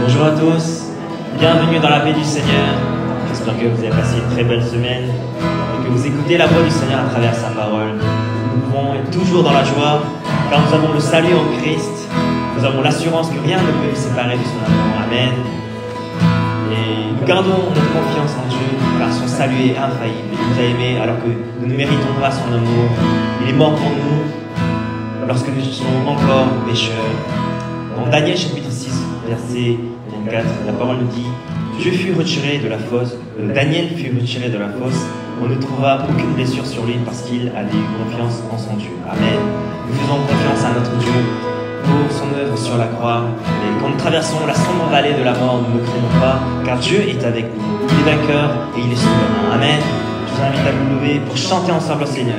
Bonjour à tous, bienvenue dans la paix du Seigneur. J'espère que vous avez passé une très belle semaine et que vous écoutez la voix du Seigneur à travers sa parole. Nous pouvons être toujours dans la joie car nous avons le salut en Christ. Nous avons l'assurance que rien ne peut nous séparer de son amour. Amen. Et nous gardons notre confiance en Dieu car son salut est infaillible. Il nous a aimés alors que nous ne méritons pas son amour. Il est mort pour nous lorsque nous étions encore pécheurs. Dans Daniel chapitre 6, verset 24, la parole nous dit « Dieu fut retiré de la fosse, Daniel fut retiré de la fosse, on ne trouva aucune blessure sur lui parce qu'il avait eu confiance en son Dieu. » Amen. Nous faisons confiance à notre Dieu pour son œuvre sur la croix. Et quand nous traversons la sombre vallée de la mort, nous ne craignons pas, car Dieu est avec nous. Il est vainqueur et il est souverain. Amen. Je vous invite à vous lever pour chanter ensemble au Seigneur.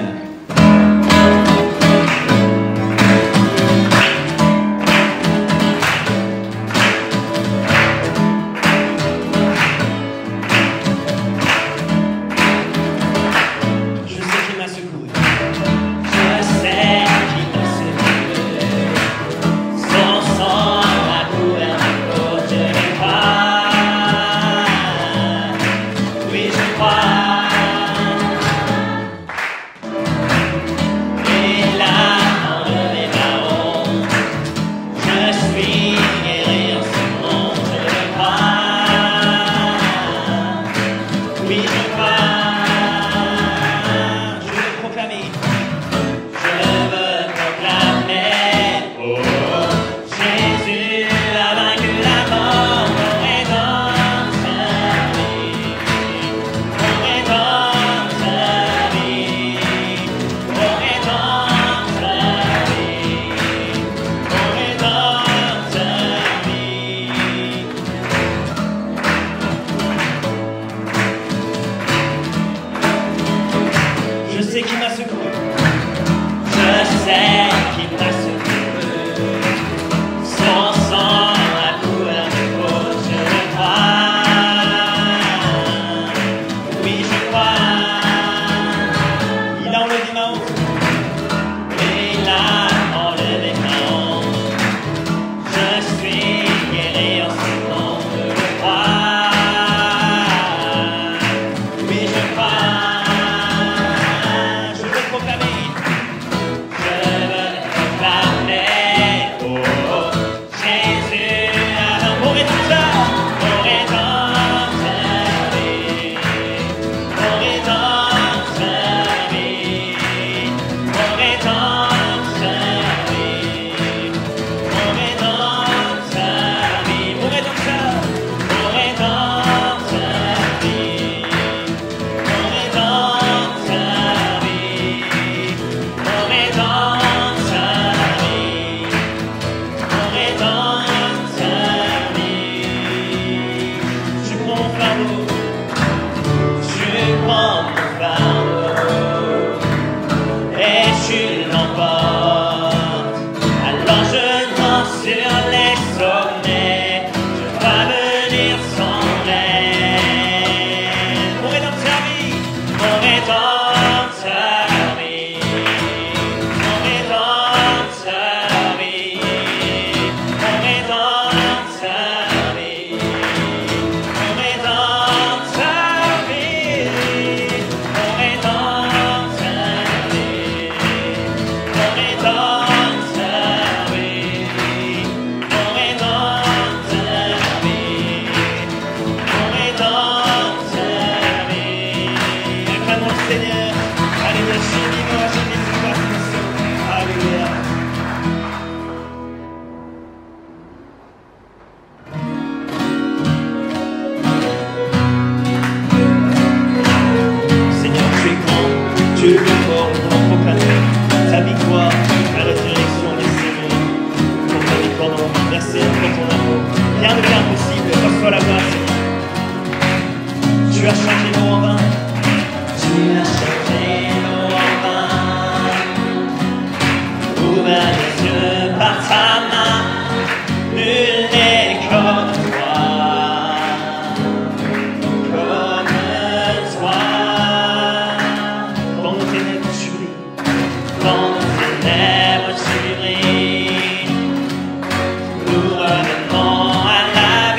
Nous revenons à la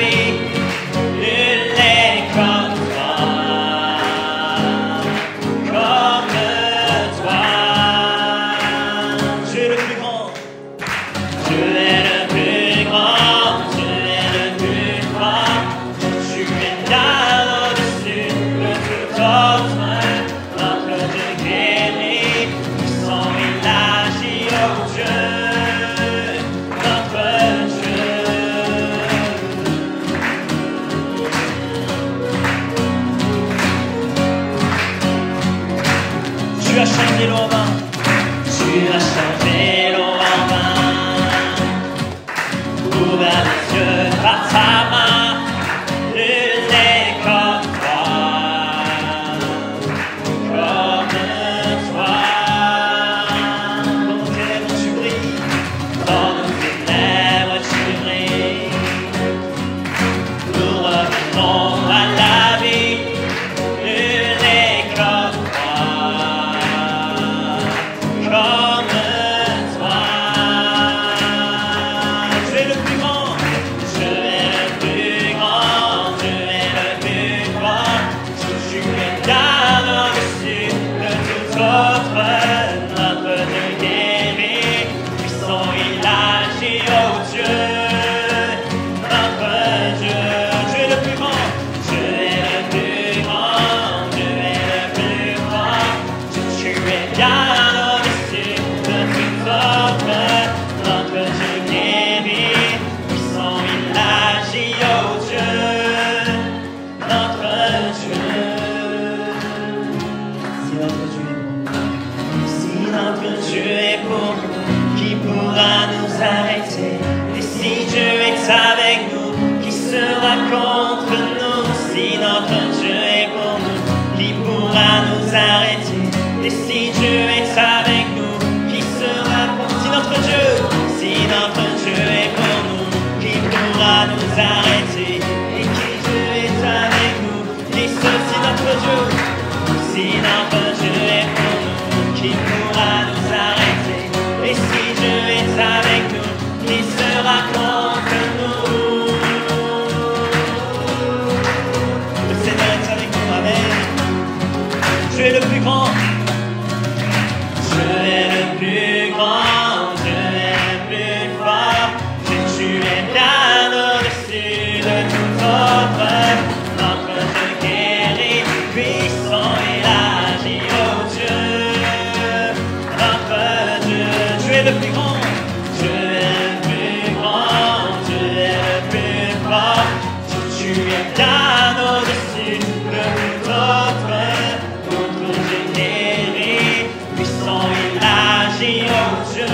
Dieu,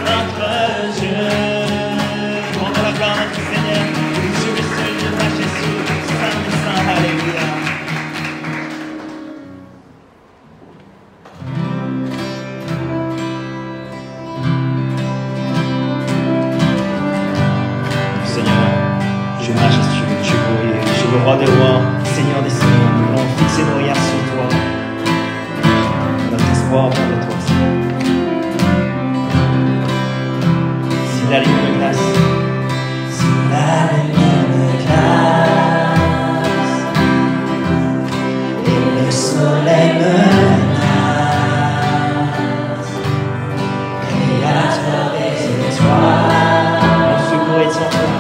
notre Dieu. Rendons la gloire à notre Seigneur. Dieu le seul Dieu, à Jésus, Saint, Saint, alléluia. Roi des rois, Seigneur des seigneurs, nous voulons fixer nos regards sur toi. Notre espoir vient de toi, Seigneur. Si la lumière me glace, si la lumière me glace, et le soleil me menace, Créateur des étoiles, mon secours est en toi.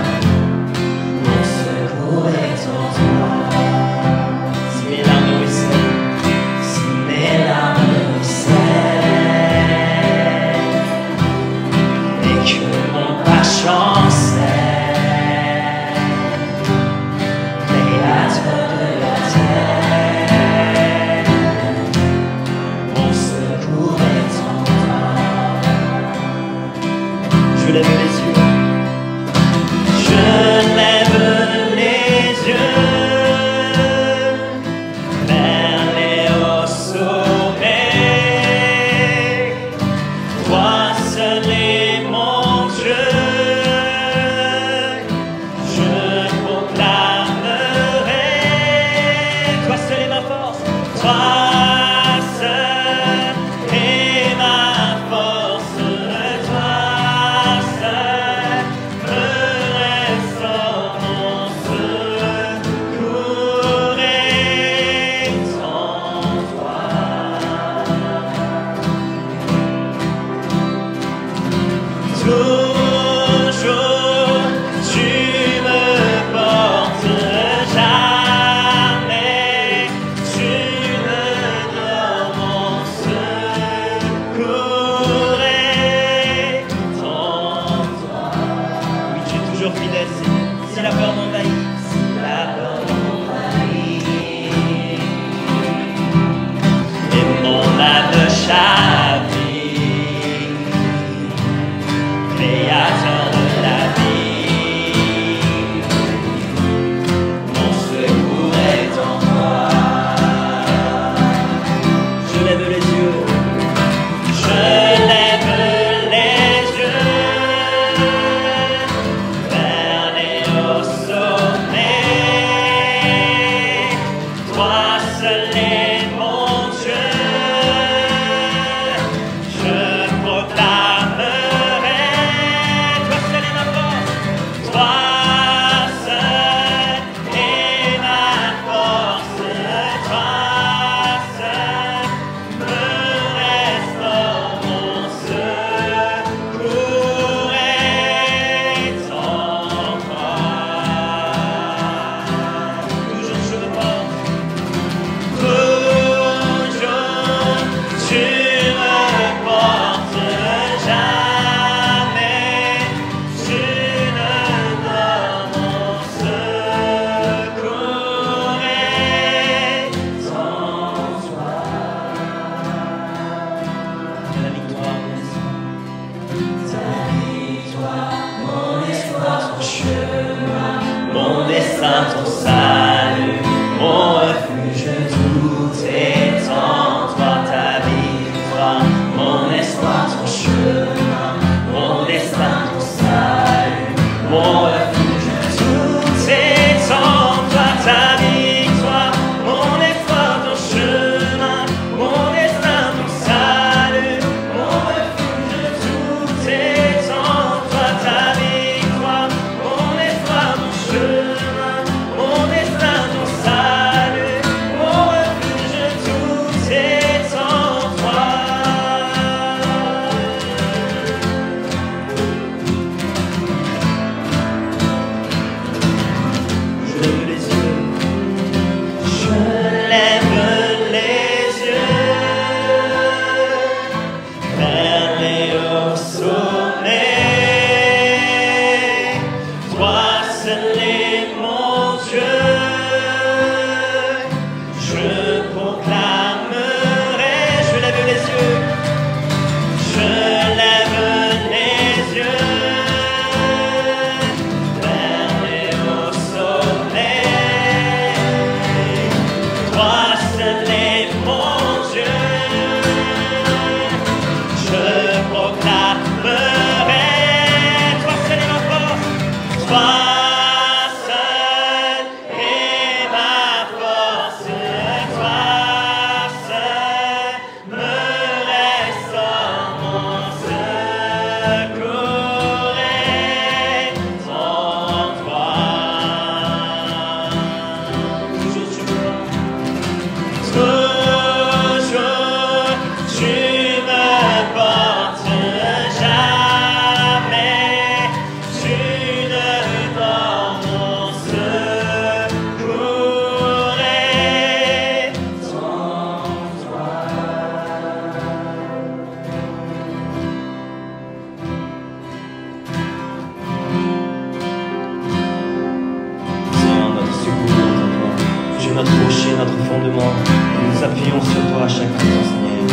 moment où nous nous appuyons sur toi à chaque instant, Seigneur.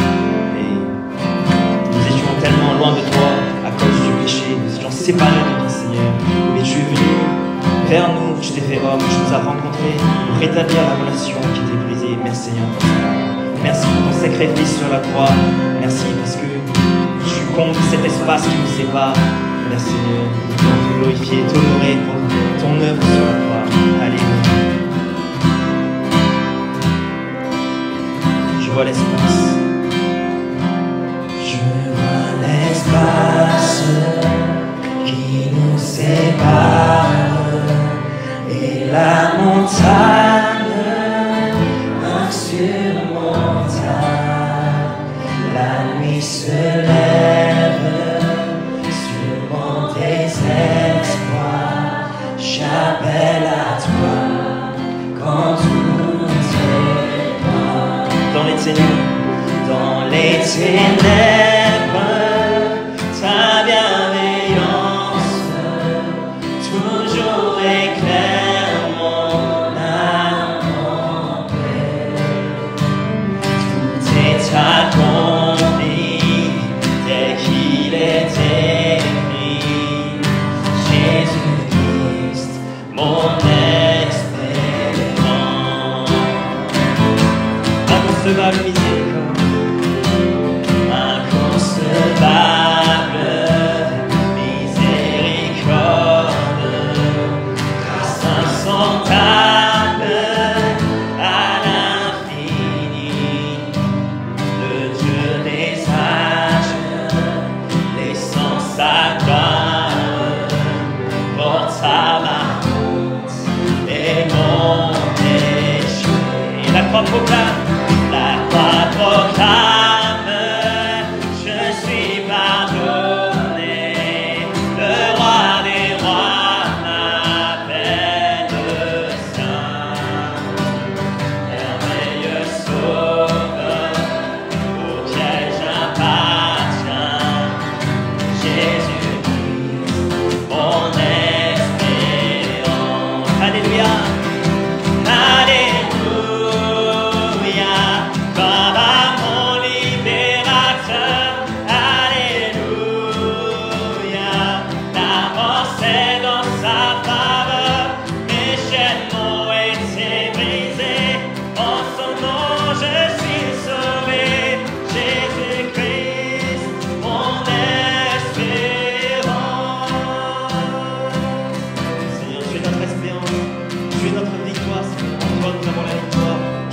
Et nous étions tellement loin de toi à cause du péché, nous étions séparés de toi, Seigneur. Mais tu es venu vers nous, tu t'es fait homme, tu nous as rencontrés pour rétablir la relation qui était brisée. Merci, Seigneur, pour ça. Merci pour ton sacrifice sur la croix. Merci parce que tu combles cet espace qui nous sépare. Merci, Seigneur, de te glorifier, t'honorer pour ton œuvre sur la croix. Alléluia. Je vois l'espace. Je vois l'espace qui nous sépare et la montagne insurmontable. La nuit se lève sur mon désespoir. J'appelle à toi quand tout est mort. Dans les ténèbres, Dans les ténèbres, ta bienveillance toujours éclaire mon âme en paix. Tout est accompli dès qu'il est écrit. Jésus-Christ, mon espérance. inconcevable miséricorde. Inconcevable miséricorde, grâce insondable à l'infini, le Dieu des âges, laissant sa gloire, porte à ma honte et mon péché. La croix proclame. La croix proclame, je suis pardonné. Le roi des rois m'appelle saint. Merveilleux sauveur, auquel j'appartiens. Jésus-Christ, mon espérance. Alléluia.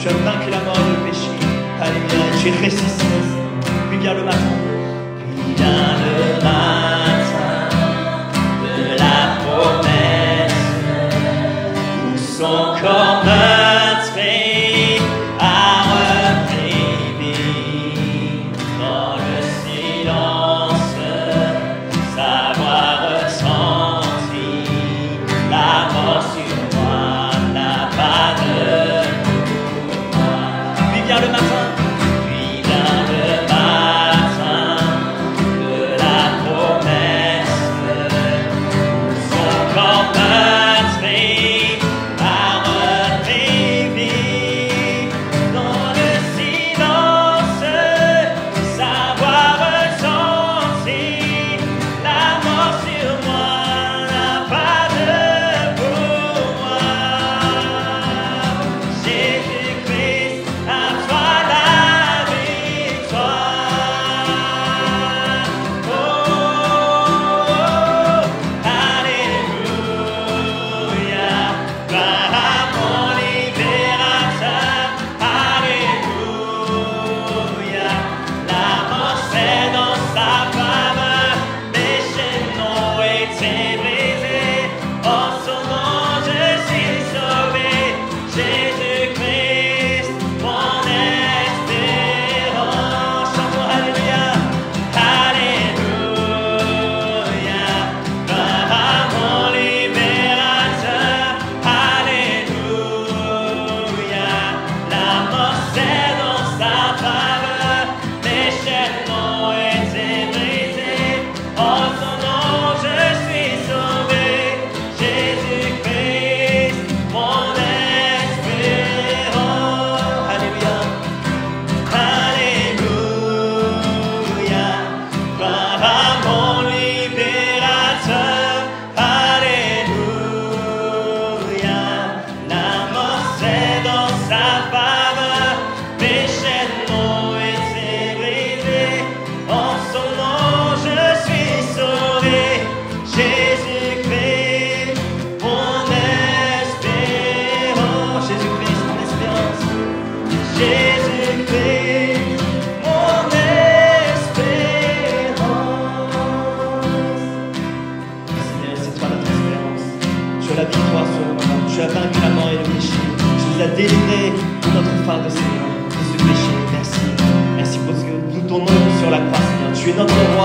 Tu as vaincu la mort et le péché. Alléluia. Tu es ressuscité. Puis vient le matin. Puis vient le matin de la promesse où son corps meurtri a repris vie. Dans le silence, savoir ressenti la mort sur moi n'a pas de Puis vient le matin. Puis vient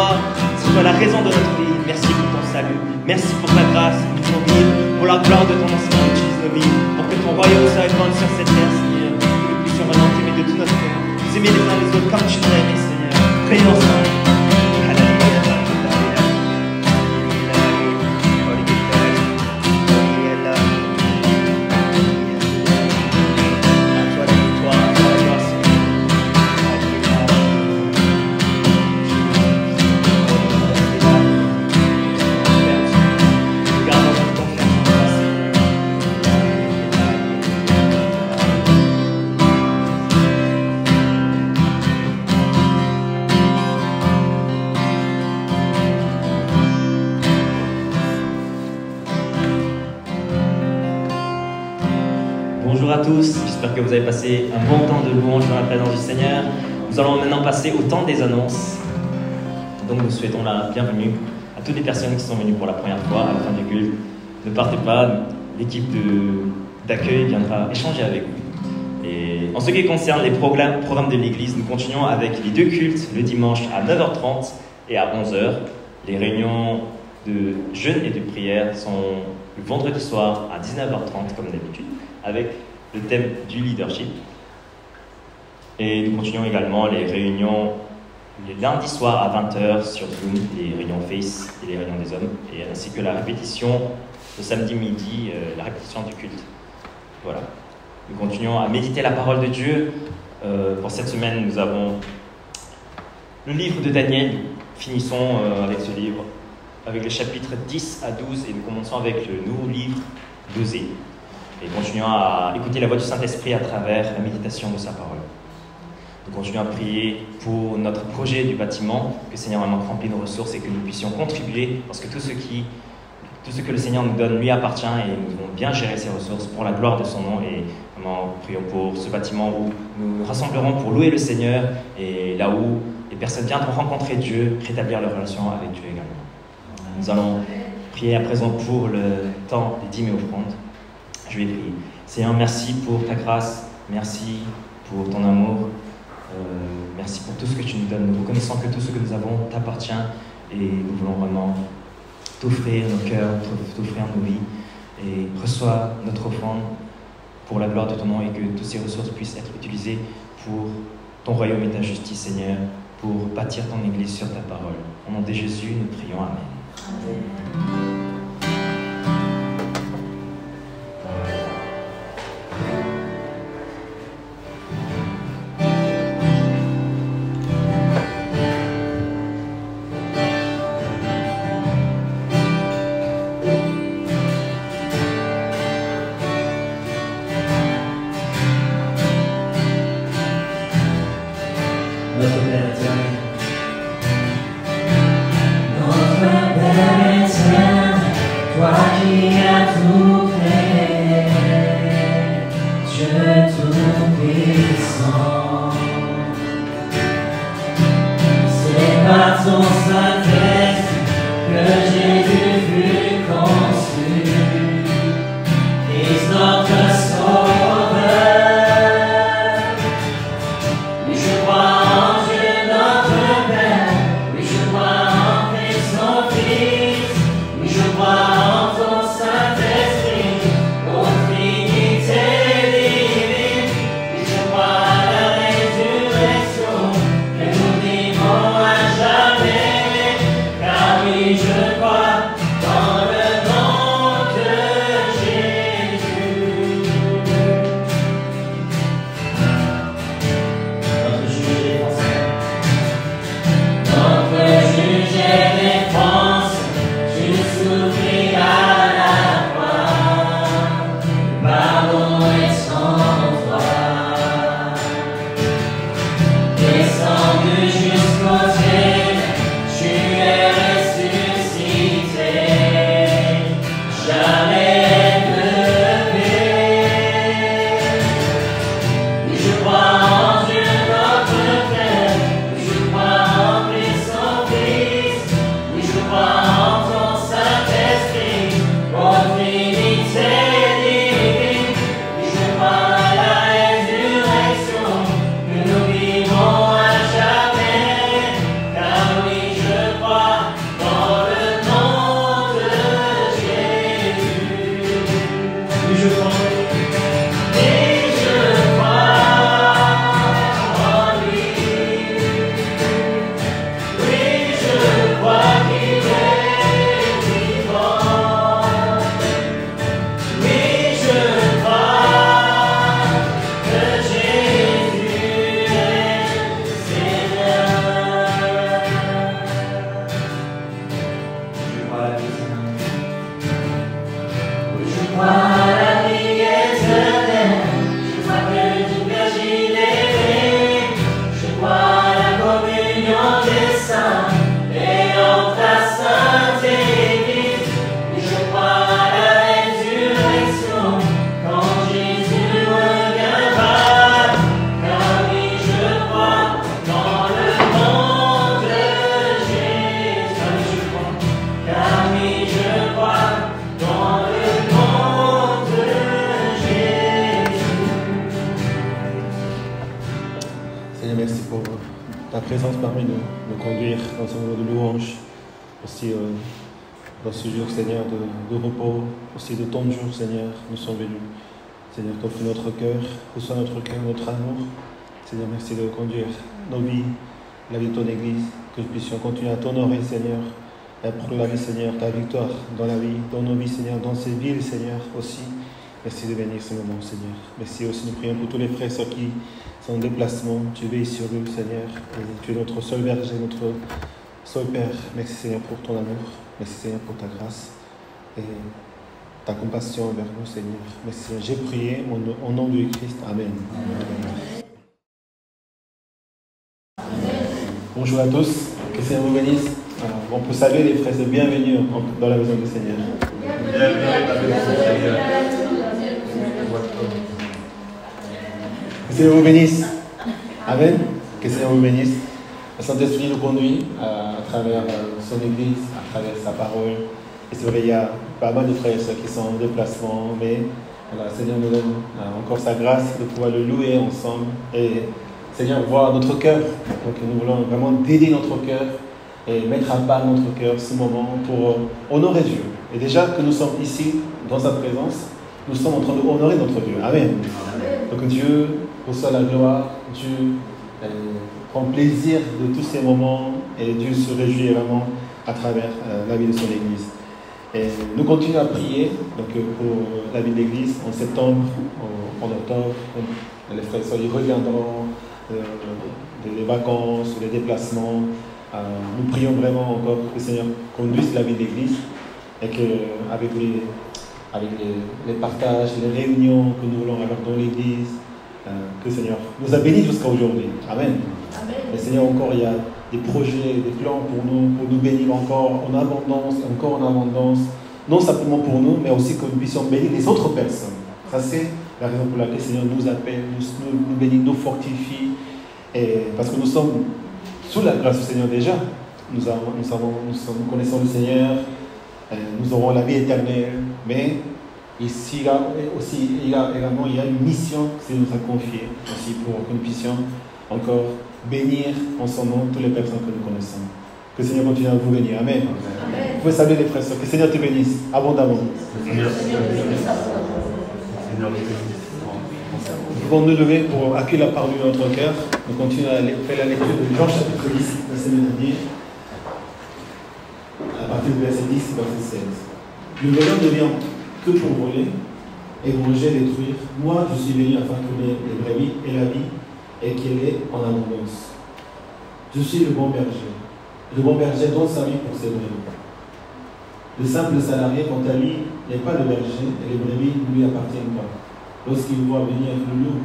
toi. Sois la raison de notre vie. Merci pour ton salut. Merci pour ta grâce. Nous voulons vivre pour la gloire de ton nom, Seigneur. Utilise nos vies pour que ton royaume soit étendu sur cette terre, Seigneur. Que nous puissions vraiment t'aimer de tout notre cœur. Nous aimer les uns les autres comme tu nous as aimés, Seigneur. Prions ensemble. Bonjour à tous, j'espère que vous avez passé un bon temps de louange dans la présence du Seigneur. Nous allons maintenant passer au temps des annonces. Donc nous souhaitons la bienvenue à toutes les personnes qui sont venues pour la première fois à la fin du culte. Ne partez pas, l'équipe d'accueil viendra échanger avec vous. Et en ce qui concerne les programmes de l'église, nous continuons avec les deux cultes le dimanche à 9h30 et à 11h. Les réunions de jeûne et de prière sont le vendredi soir à 19h30 comme d'habitude, avec le thème du leadership. Et nous continuons également les réunions les lundis soirs à 20h sur Zoom, les réunions Face et les réunions des hommes, et ainsi que la répétition le samedi midi, la répétition du culte. Voilà. Nous continuons à méditer la parole de Dieu. Pour cette semaine, nous avons le livre de Daniel. Finissons avec ce livre, avec les chapitres 10 à 12, et nous commençons avec le nouveau livre d'Osée. Et continuons à écouter la voix du Saint-Esprit à travers la méditation de sa parole. Nous continuons à prier pour notre projet du bâtiment, que le Seigneur vraiment remplit nos ressources et que nous puissions contribuer, parce que tout ce que le Seigneur nous donne lui appartient et nous devons bien gérer ces ressources pour la gloire de son nom. Et vraiment, prions pour ce bâtiment où nous nous rassemblerons pour louer le Seigneur et là où les personnes viendront rencontrer Dieu, rétablir leur relation avec Dieu également. Nous allons prier à présent pour le temps des dîmes et offrandes. Je vais prier. Seigneur, merci pour ta grâce, merci pour ton amour, merci pour tout ce que tu nous donnes. Nous reconnaissons que tout ce que nous avons t'appartient et nous voulons vraiment t'offrir nos cœurs, t'offrir nos vies, et reçois notre offrande pour la gloire de ton nom et que toutes ces ressources puissent être utilisées pour ton royaume et ta justice, Seigneur, pour bâtir ton Église sur ta parole. Au nom de Jésus, nous prions. Amen. Amen. Jamais présence parmi nous, nous conduire dans ce moment de louange, aussi dans ce jour, Seigneur, de repos, aussi de ton jour, Seigneur, nous sommes venus. Seigneur, t'offre notre cœur, reçois notre cœur, notre amour. Seigneur, merci de conduire nos vies, la vie de ton Église, que nous puissions continuer à t'honorer, Seigneur, et pour la vie, Seigneur, ta victoire dans la vie, dans nos vies, Seigneur, dans ces villes, Seigneur, aussi. Merci de bénir ce moment, Seigneur. Merci aussi, nous prions pour tous les frères et sœurs qui sont en déplacement. Tu veilles sur eux, Seigneur. Et tu es notre seul berger, notre seul Père. Merci, Seigneur, pour ton amour. Merci, Seigneur, pour ta grâce et ta compassion envers nous, Seigneur. Merci, Seigneur. J'ai prié au nom de Christ. Amen. Bonjour à tous. Que le Seigneur vous bénisse. On peut saluer les frères et bienvenue dans la maison du Seigneur. Que le Seigneur vous bénisse. Amen. Que le Seigneur vous bénisse. Le Saint-Esprit nous conduit à travers son Église, à travers sa parole. Et c'est vrai, il y a pas mal de frères et sœurs qui sont en déplacement, mais voilà, le Seigneur nous donne encore sa grâce de pouvoir le louer ensemble. Et Seigneur, voir notre cœur. Donc nous voulons vraiment dédier notre cœur et mettre à part notre cœur ce moment pour honorer Dieu. Et déjà que nous sommes ici, dans sa présence, nous sommes en train d'honorer notre Dieu. Amen. Donc Dieu reçoit la gloire, Dieu prend plaisir de tous ces moments et Dieu se réjouit vraiment à travers la vie de son Église. Et nous continuons à prier donc, pour la vie de l'Église en septembre, en octobre. Les frères et sœurs ils reviendront des vacances, des déplacements. Nous prions vraiment encore que le Seigneur conduise la vie de l'Église et qu'avec les partages, les réunions que nous voulons avoir dans l'Église, que le Seigneur nous a bénis jusqu'à aujourd'hui. Amen. Et Seigneur, encore il y a des projets, des plans pour nous bénir encore en abondance, encore en abondance, non simplement pour nous, mais aussi que nous puissions bénir les autres personnes. Ça c'est la raison pour laquelle le Seigneur nous appelle, nous bénit, nous fortifie, et parce que nous sommes sous la grâce du Seigneur déjà. Nous connaissons le Seigneur, nous aurons la vie éternelle, mais ici, il y a une mission que nous a confiée aussi pour que nous puissions encore bénir en son nom toutes les personnes que nous connaissons. Que le Seigneur continue à vous bénir. Amen. Amen. Vous pouvez saluer les frères et sœurs. Que le Seigneur te bénisse abondamment. Nous pouvons nous lever pour accueillir la parole de notre cœur. Nous continuons à faire la lecture de Jean chapitre 10, la semaine dernière, à partir du verset 10 verset 16. Le voleur ne vient que pour voler, égorger, détruire. Moi, je suis venu afin que les brebis aient la vie et qu'elle est en abondance. Je suis le bon berger. Le bon berger donne sa vie pour ses brebis. Le simple salarié, quant à lui, n'est pas le berger et les brebis ne lui appartiennent pas. Lorsqu'il voit venir le loup,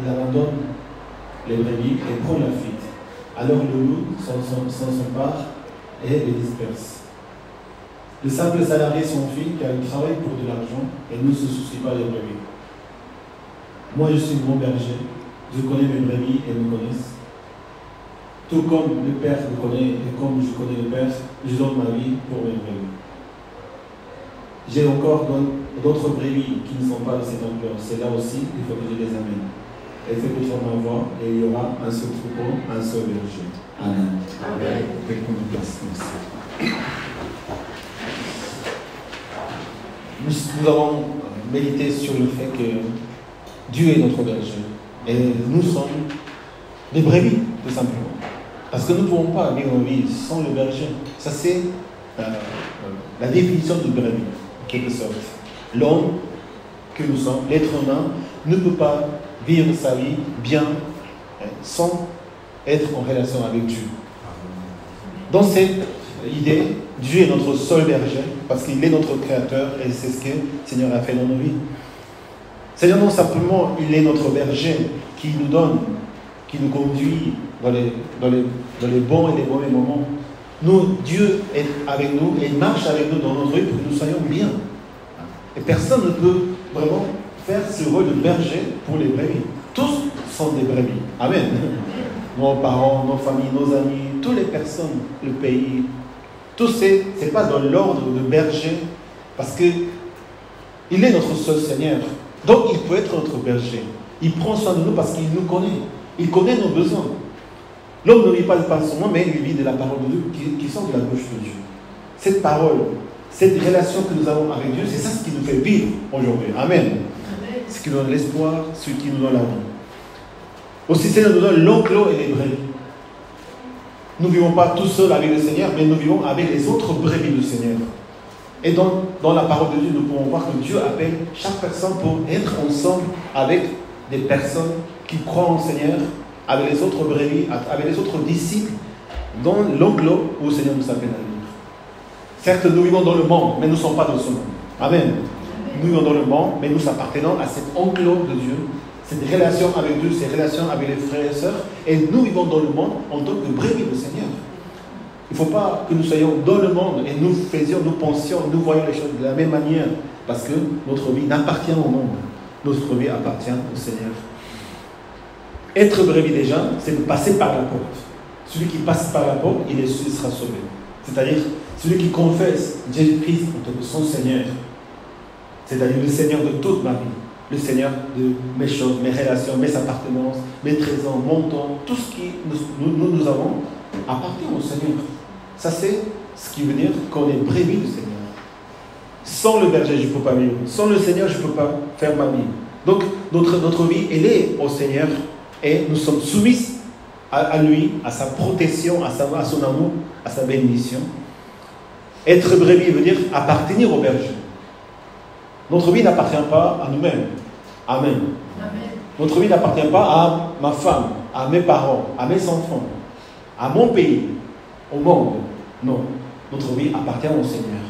il abandonne les brebis et prend la fuite. Alors le loup s'en empare et les disperse. Le simple salarié s'enfuit car il travaille pour de l'argent et ne se soucie pas des brebis. Moi, je suis le bon berger. Je connais mes brebis et me connaissent. Tout comme le Père me connaît et comme je connais le Père, je donne ma vie pour mes brebis. J'ai encore d'autres brebis qui ne sont pas de cette ampleur. C'est là aussi, il faut que je les amène. Et faites toute ma voix et il y aura un seul troupeau, un seul berger. Amen. Amen. Prendre place. Merci. Nous avons médité sur le fait que Dieu est notre berger. Et nous sommes des brebis, tout simplement. Parce que nous ne pouvons pas vivre nos vies sans le berger. Ça, c'est la définition de brebis, en quelque sorte. L'homme que nous sommes, l'être humain, ne peut pas vivre sa vie bien sans être en relation avec Dieu. Dans cette idée, Dieu est notre seul berger parce qu'il est notre créateur et c'est ce que le Seigneur a fait dans nos vies. Seigneur, non simplement, il est notre berger qui nous donne, qui nous conduit dans les bons et les mauvais moments. Nous, Dieu est avec nous et il marche avec nous dans notre vie pour que nous soyons bien. Et personne ne peut vraiment faire ce rôle de berger pour les brebis. Tous sont des brebis. Amen. Nos parents, nos familles, nos amis, toutes les personnes, le pays, tout c'est pas dans l'ordre de berger parce que il est notre seul Seigneur. Donc il peut être notre berger. Il prend soin de nous parce qu'il nous connaît. Il connaît nos besoins. L'homme ne vit pas par son monde, mais il vit de la parole de Dieu qui sort de la bouche de Dieu. Cette parole, cette relation que nous avons avec Dieu, c'est ça ce qui nous fait vivre aujourd'hui. Amen. Ce qui nous donne l'espoir, ce qui nous donne la vie. Aussi, Seigneur nous donne l'enclos et les brebis. Nous ne vivons pas tout seuls avec le Seigneur, mais nous vivons avec les autres brebis du Seigneur. Et dans la parole de Dieu, nous pouvons voir que Dieu appelle chaque personne pour être ensemble avec des personnes qui croient en Seigneur, avec les autres brebis, avec les autres disciples, dans l'enclos où le Seigneur nous appelle à vivre. Certes, nous vivons dans le monde, mais nous ne sommes pas dans ce monde. Amen. Nous vivons dans le monde, mais nous appartenons à cet enclos de Dieu, cette relation avec Dieu, cette relation avec les frères et sœurs, et nous vivons dans le monde en tant que brebis du Seigneur. Il ne faut pas que nous soyons dans le monde et nous pensions, nous voyons les choses de la même manière, parce que notre vie n'appartient au monde. Notre vie appartient au Seigneur. Être brebis des gens, c'est de passer par la porte. Celui qui passe par la porte, il sera sauvé. C'est-à-dire, celui qui confesse Jésus-Christ en tant que son Seigneur, c'est-à-dire le Seigneur de toute ma vie, le Seigneur de mes choses, mes relations, mes appartenances, mes trésors, mon temps, tout ce que nous avons appartient au Seigneur. Ça, c'est ce qui veut dire qu'on est brebis du Seigneur. Sans le berger, je ne peux pas vivre. Sans le Seigneur, je ne peux pas faire ma vie. Donc, notre vie, elle est au Seigneur et nous sommes soumis à lui, à sa protection, à son amour, à sa bénédiction. Être brebis veut dire appartenir au berger. Notre vie n'appartient pas à nous-mêmes. Amen. Amen. Notre vie n'appartient pas à ma femme, à mes parents, à mes enfants, à mon pays, au monde. Non. Notre vie appartient au Seigneur.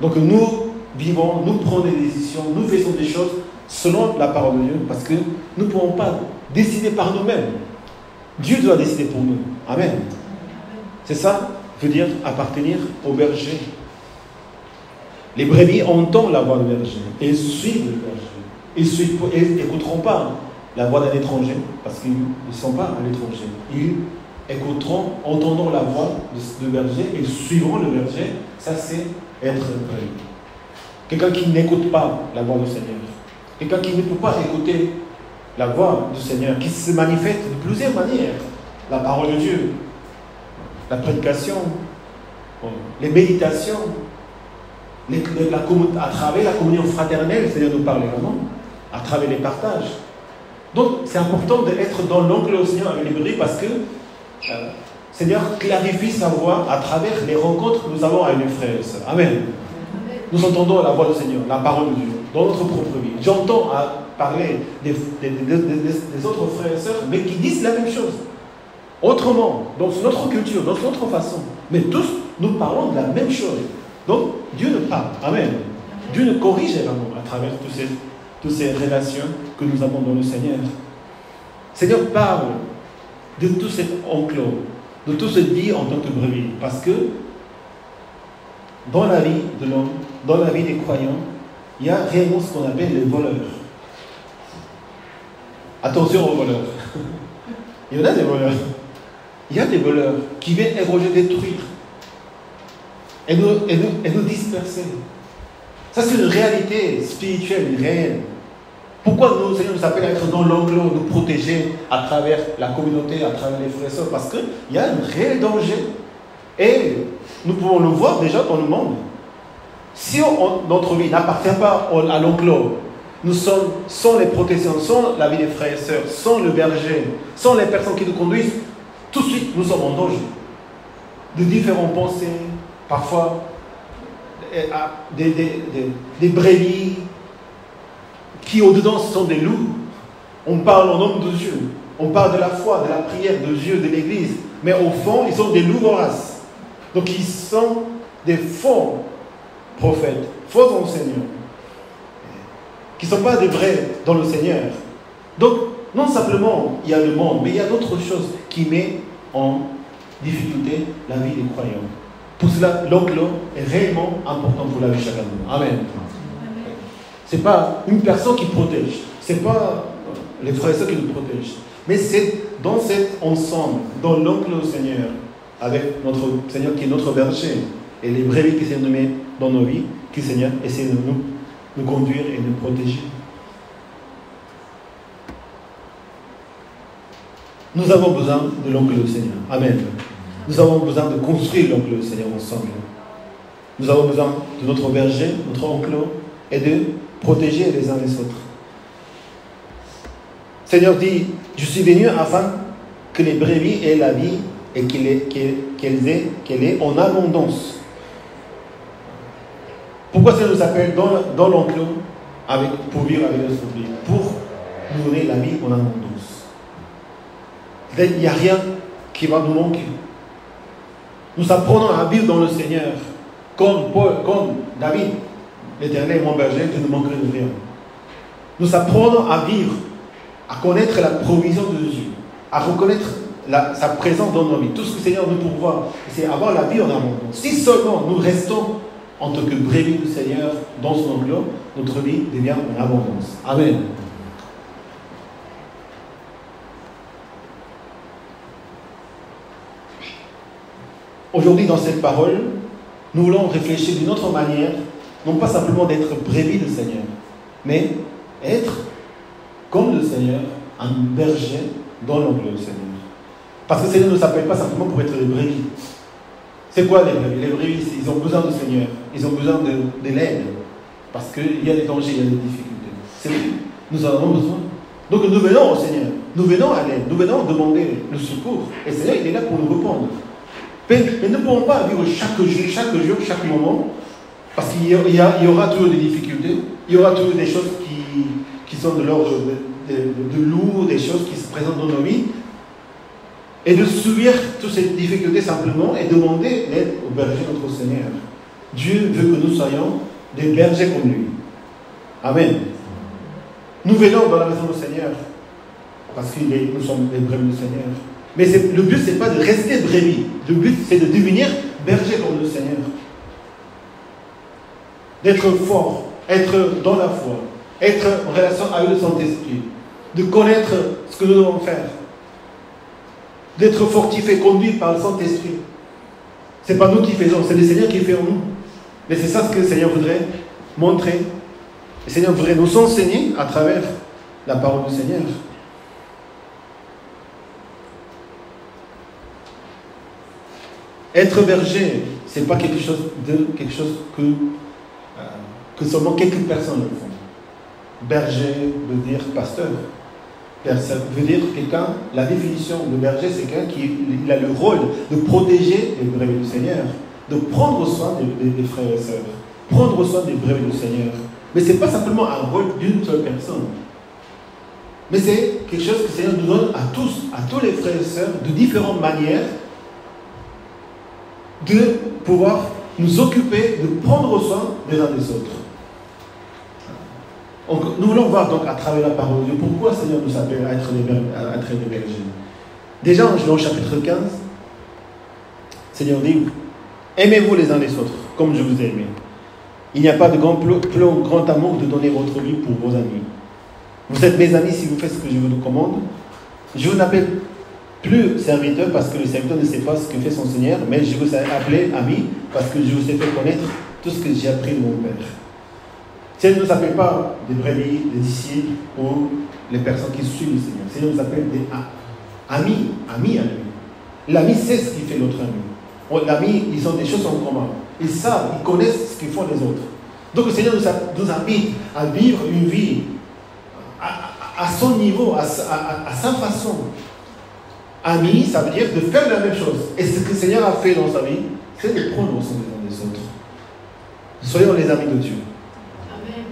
Donc nous vivons, nous prenons des décisions, nous faisons des choses selon la parole de Dieu, parce que nous ne pouvons pas décider par nous-mêmes. Dieu doit décider pour nous. Amen. C'est ça, veut dire appartenir au berger. Les brebis entendent la voix du berger et suivent le berger. Ils n'écouteront pas la voix d'un étranger, parce qu'ils ne sont pas à l'étranger. Ils écouteront, entendront la voix du berger et suivront le berger. Ça, c'est être brebis. Quelqu'un qui n'écoute pas la voix du Seigneur. Quelqu'un qui ne peut pas écouter la voix du Seigneur, qui se manifeste de plusieurs manières. La parole de Dieu, la prédication, les méditations, à travers la communion fraternelle, le Seigneur nous parle également, à travers les partages. Donc, c'est important d'être dans l'oncle au Seigneur avec les brebis parce que le Seigneur clarifie sa voix à travers les rencontres que nous avons avec les frères et sœurs. Amen. Nous entendons la voix du Seigneur, la parole de Dieu, dans notre propre vie. J'entends parler des autres frères et sœurs, mais qui disent la même chose. Autrement, dans notre culture, dans notre façon. Mais tous, nous parlons de la même chose. Donc, Dieu nous parle. Amen. Dieu nous corrige également à travers toutes ces relations que nous avons dans le Seigneur. Le Seigneur parle de tout cet enclos, de tout ce dit en tant que brebis. Parce que dans la vie de l'homme, dans la vie des croyants, il y a réellement ce qu'on appelle les voleurs. Attention aux voleurs. Il y en a des voleurs. Il y a des voleurs qui viennent éroger, détruire et nous disperser. Ça, c'est une réalité spirituelle, réelle. Pourquoi le Seigneur nous appelle à être dans l'enclos, nous protéger à travers la communauté, à travers les frères et sœurs? Parce qu'il y a un réel danger. Et nous pouvons le voir déjà dans le monde. Si notre vie n'appartient pas à l'enclos, nous sommes sans les protections, sans la vie des frères et sœurs, sans le berger, sans les personnes qui nous conduisent, tout de suite nous sommes en danger. De différentes pensées, parfois des brebis qui au-dedans sont des loups. On parle au nom de Dieu, on parle de la foi, de la prière de Dieu, de l'Église, mais au fond ils sont des loups voraces. Donc ils sont des faux prophètes, faux enseignants, qui ne sont pas des vrais dans le Seigneur. Donc non simplement il y a le monde, mais il y a d'autres choses qui mettent en difficulté la vie des croyants. Pour cela, l'enclos est réellement important pour la vie de chacun de nous. Amen. Ce n'est pas une personne qui protège, ce n'est pas les frères et sœurs qui nous protègent, mais c'est dans cet ensemble, dans l'enclos au Seigneur, avec notre Seigneur qui est notre berger, et les brebis qui s'est nommé dans nos vies, que le Seigneur essaie de nous conduire et de nous protéger. Nous avons besoin de l'oncle du Seigneur. Amen. Nous avons besoin de construire l'oncle du Seigneur ensemble. Nous avons besoin de notre berger, notre enclos, et de protéger les uns les autres. Le Seigneur dit, je suis venu afin que les brebis aient la vie et qu'elle ait en abondance. Pourquoi ça nous appelle dans l'enclos pour vivre avec notre vie? Pour nous donner la vie en abondance. Il n'y a rien qui va nous manquer. Nous apprenons à vivre dans le Seigneur. Comme David, l'Éternel est mon berger, je ne manquerai de rien. Nous apprenons à vivre, à connaître la provision de Dieu, à reconnaître sa présence dans nos vies. Tout ce que le Seigneur nous pourvoit, c'est avoir la vie en abondance. Si seulement nous restons en tant que brebis du Seigneur dans son enclos, notre vie devient en abondance. Amen. Aujourd'hui, dans cette parole, nous voulons réfléchir d'une autre manière, non pas simplement d'être brebis du Seigneur, mais être comme le Seigneur, un berger dans l'enclos du Seigneur. Parce que le Seigneur ne s'appelle pas simplement pour être des brebis. C'est quoi les brebis? Les brebis, ils ont besoin du Seigneur, ils ont besoin de l'aide, parce qu'il y a des dangers, il y a des difficultés. C'est tout. Nous en avons besoin. Donc nous venons au Seigneur, nous venons à l'aide, nous venons demander le secours. Et le Seigneur, il est là pour nous répondre. Mais nous ne pouvons pas vivre chaque jour, chaque moment, parce qu'il y aura toujours des difficultés, il y aura toujours des choses qui sont de l'ordre de lourd, des choses qui se présentent dans nos vies, et de subir toutes ces difficultés simplement et demander l'aide au berger de notre Seigneur. Dieu veut que nous soyons des bergers comme lui. Amen. Nous venons dans la maison du Seigneur, parce que nous sommes des brebis du Seigneur. Mais le but, ce n'est pas de rester brebis. Le but, c'est de devenir berger comme le Seigneur. D'être fort, être dans la foi, être en relation avec le Saint-Esprit, de connaître ce que nous devons faire, d'être fortifié, conduit par le Saint-Esprit. Ce n'est pas nous qui faisons, c'est le Seigneur qui fait en nous. Mais c'est ça ce que le Seigneur voudrait montrer. Le Seigneur voudrait nous enseigner à travers la parole du Seigneur. Être berger, ce n'est pas quelque chose que seulement quelques personnes le font. Berger veut dire pasteur. Ça veut dire quelqu'un, la définition de berger, c'est quelqu'un qui a le rôle de protéger les brebis du Seigneur, de prendre soin des frères et sœurs, prendre soin des brebis du Seigneur. Mais ce n'est pas simplement un rôle d'une seule personne. Mais c'est quelque chose que le Seigneur nous donne à tous les frères et sœurs, de différentes manières, de pouvoir nous occuper, de prendre soin des uns des autres. Donc, nous voulons voir donc à travers la parole de Dieu pourquoi le Seigneur nous appelle à être des bergers. Déjà, dans le chapitre 15, le Seigneur dit, aimez-vous les uns les autres, comme je vous ai aimé. Il n'y a pas de grand amour de donner votre vie pour vos amis. Vous êtes mes amis si vous faites ce que je vous commande. Je vous appelle plus serviteur parce que le serviteur ne sait pas ce que fait son Seigneur, mais je vous ai appelé ami parce que je vous ai fait connaître tout ce que j'ai appris de mon Père. Le Seigneur ne nous appelle pas des brebis, des disciples ou les personnes qui suivent le Seigneur. Le Seigneur nous appelle des amis à lui. L'ami sait ce qu'il fait l'autre ami. L'ami, ils ont des choses en commun. Ils savent, ils connaissent ce qu'ils font les autres. Donc le Seigneur nous invite à vivre une vie à son niveau, à sa façon. Ami, ça veut dire de faire la même chose. Et ce que le Seigneur a fait dans sa vie, c'est de prendre soin les uns des autres. Soyons les amis de Dieu. Amen.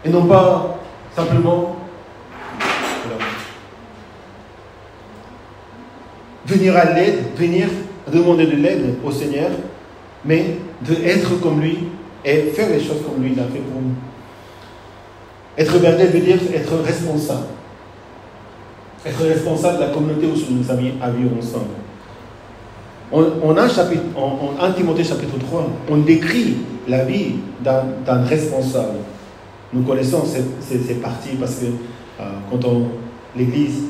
Et non pas simplement venir à l'aide, venir demander de l'aide au Seigneur, mais d'être comme lui et faire les choses comme lui il a fait pour nous. Être berger veut dire être responsable. Être responsable de la communauté où nous sommes à vivre ensemble. On a en 1 Timothée chapitre 3, on décrit la vie d'un responsable. Nous connaissons ces parties parce que quand l'Église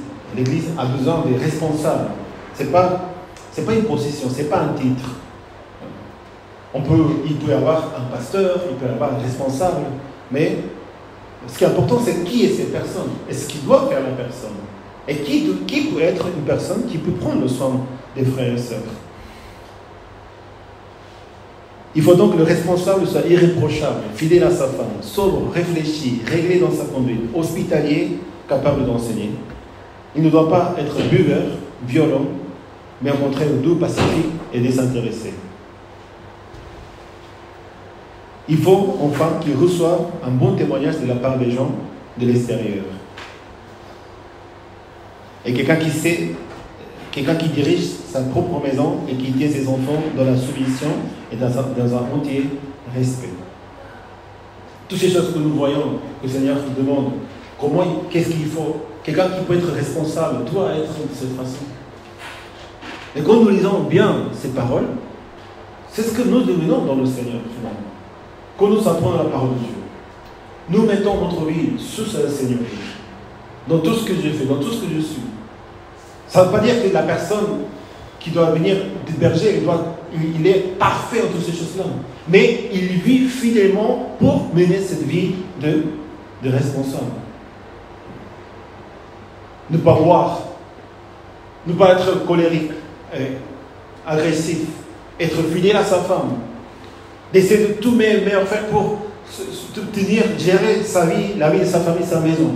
a besoin des responsables. C'est pas une position, c'est pas un titre. Il peut y avoir un pasteur, il peut y avoir un responsable, mais ce qui est important, c'est qui est cette personne et ce qu'il doit faire la personne. Et qui peut être une personne qui peut prendre le soin des frères et sœurs? Il faut donc que le responsable soit irréprochable, fidèle à sa femme, sobre, réfléchi, réglé dans sa conduite, hospitalier, capable d'enseigner. Il ne doit pas être buveur, violent, mais au contraire doux, pacifique et désintéressé. Il faut enfin qu'il reçoive un bon témoignage de la part des gens de l'extérieur. Et quelqu'un qui dirige sa propre maison et qui tient ses enfants dans la soumission et dans un entier respect. Toutes ces choses que nous voyons, que le Seigneur nous demande, qu'est-ce qu'il faut? Quelqu'un qui peut être responsable doit être de cette façon. Et quand nous lisons bien ces paroles, c'est ce que nous devenons dans le Seigneur, finalement. Quand nous apprenons la parole de Dieu, nous mettons notre vie sous sa Seigneurie, dans tout ce que je fais, dans tout ce que je suis. Ça ne veut pas dire que la personne qui doit venir du berger, il est parfait en toutes ces choses-là. Mais il vit fidèlement pour mener cette vie de responsable. Ne pas boire, ne pas être colérique, agressif, être fidèle à sa femme, d'essayer de tout meilleur faire pour tenir, gérer sa vie, la vie de sa famille, sa maison.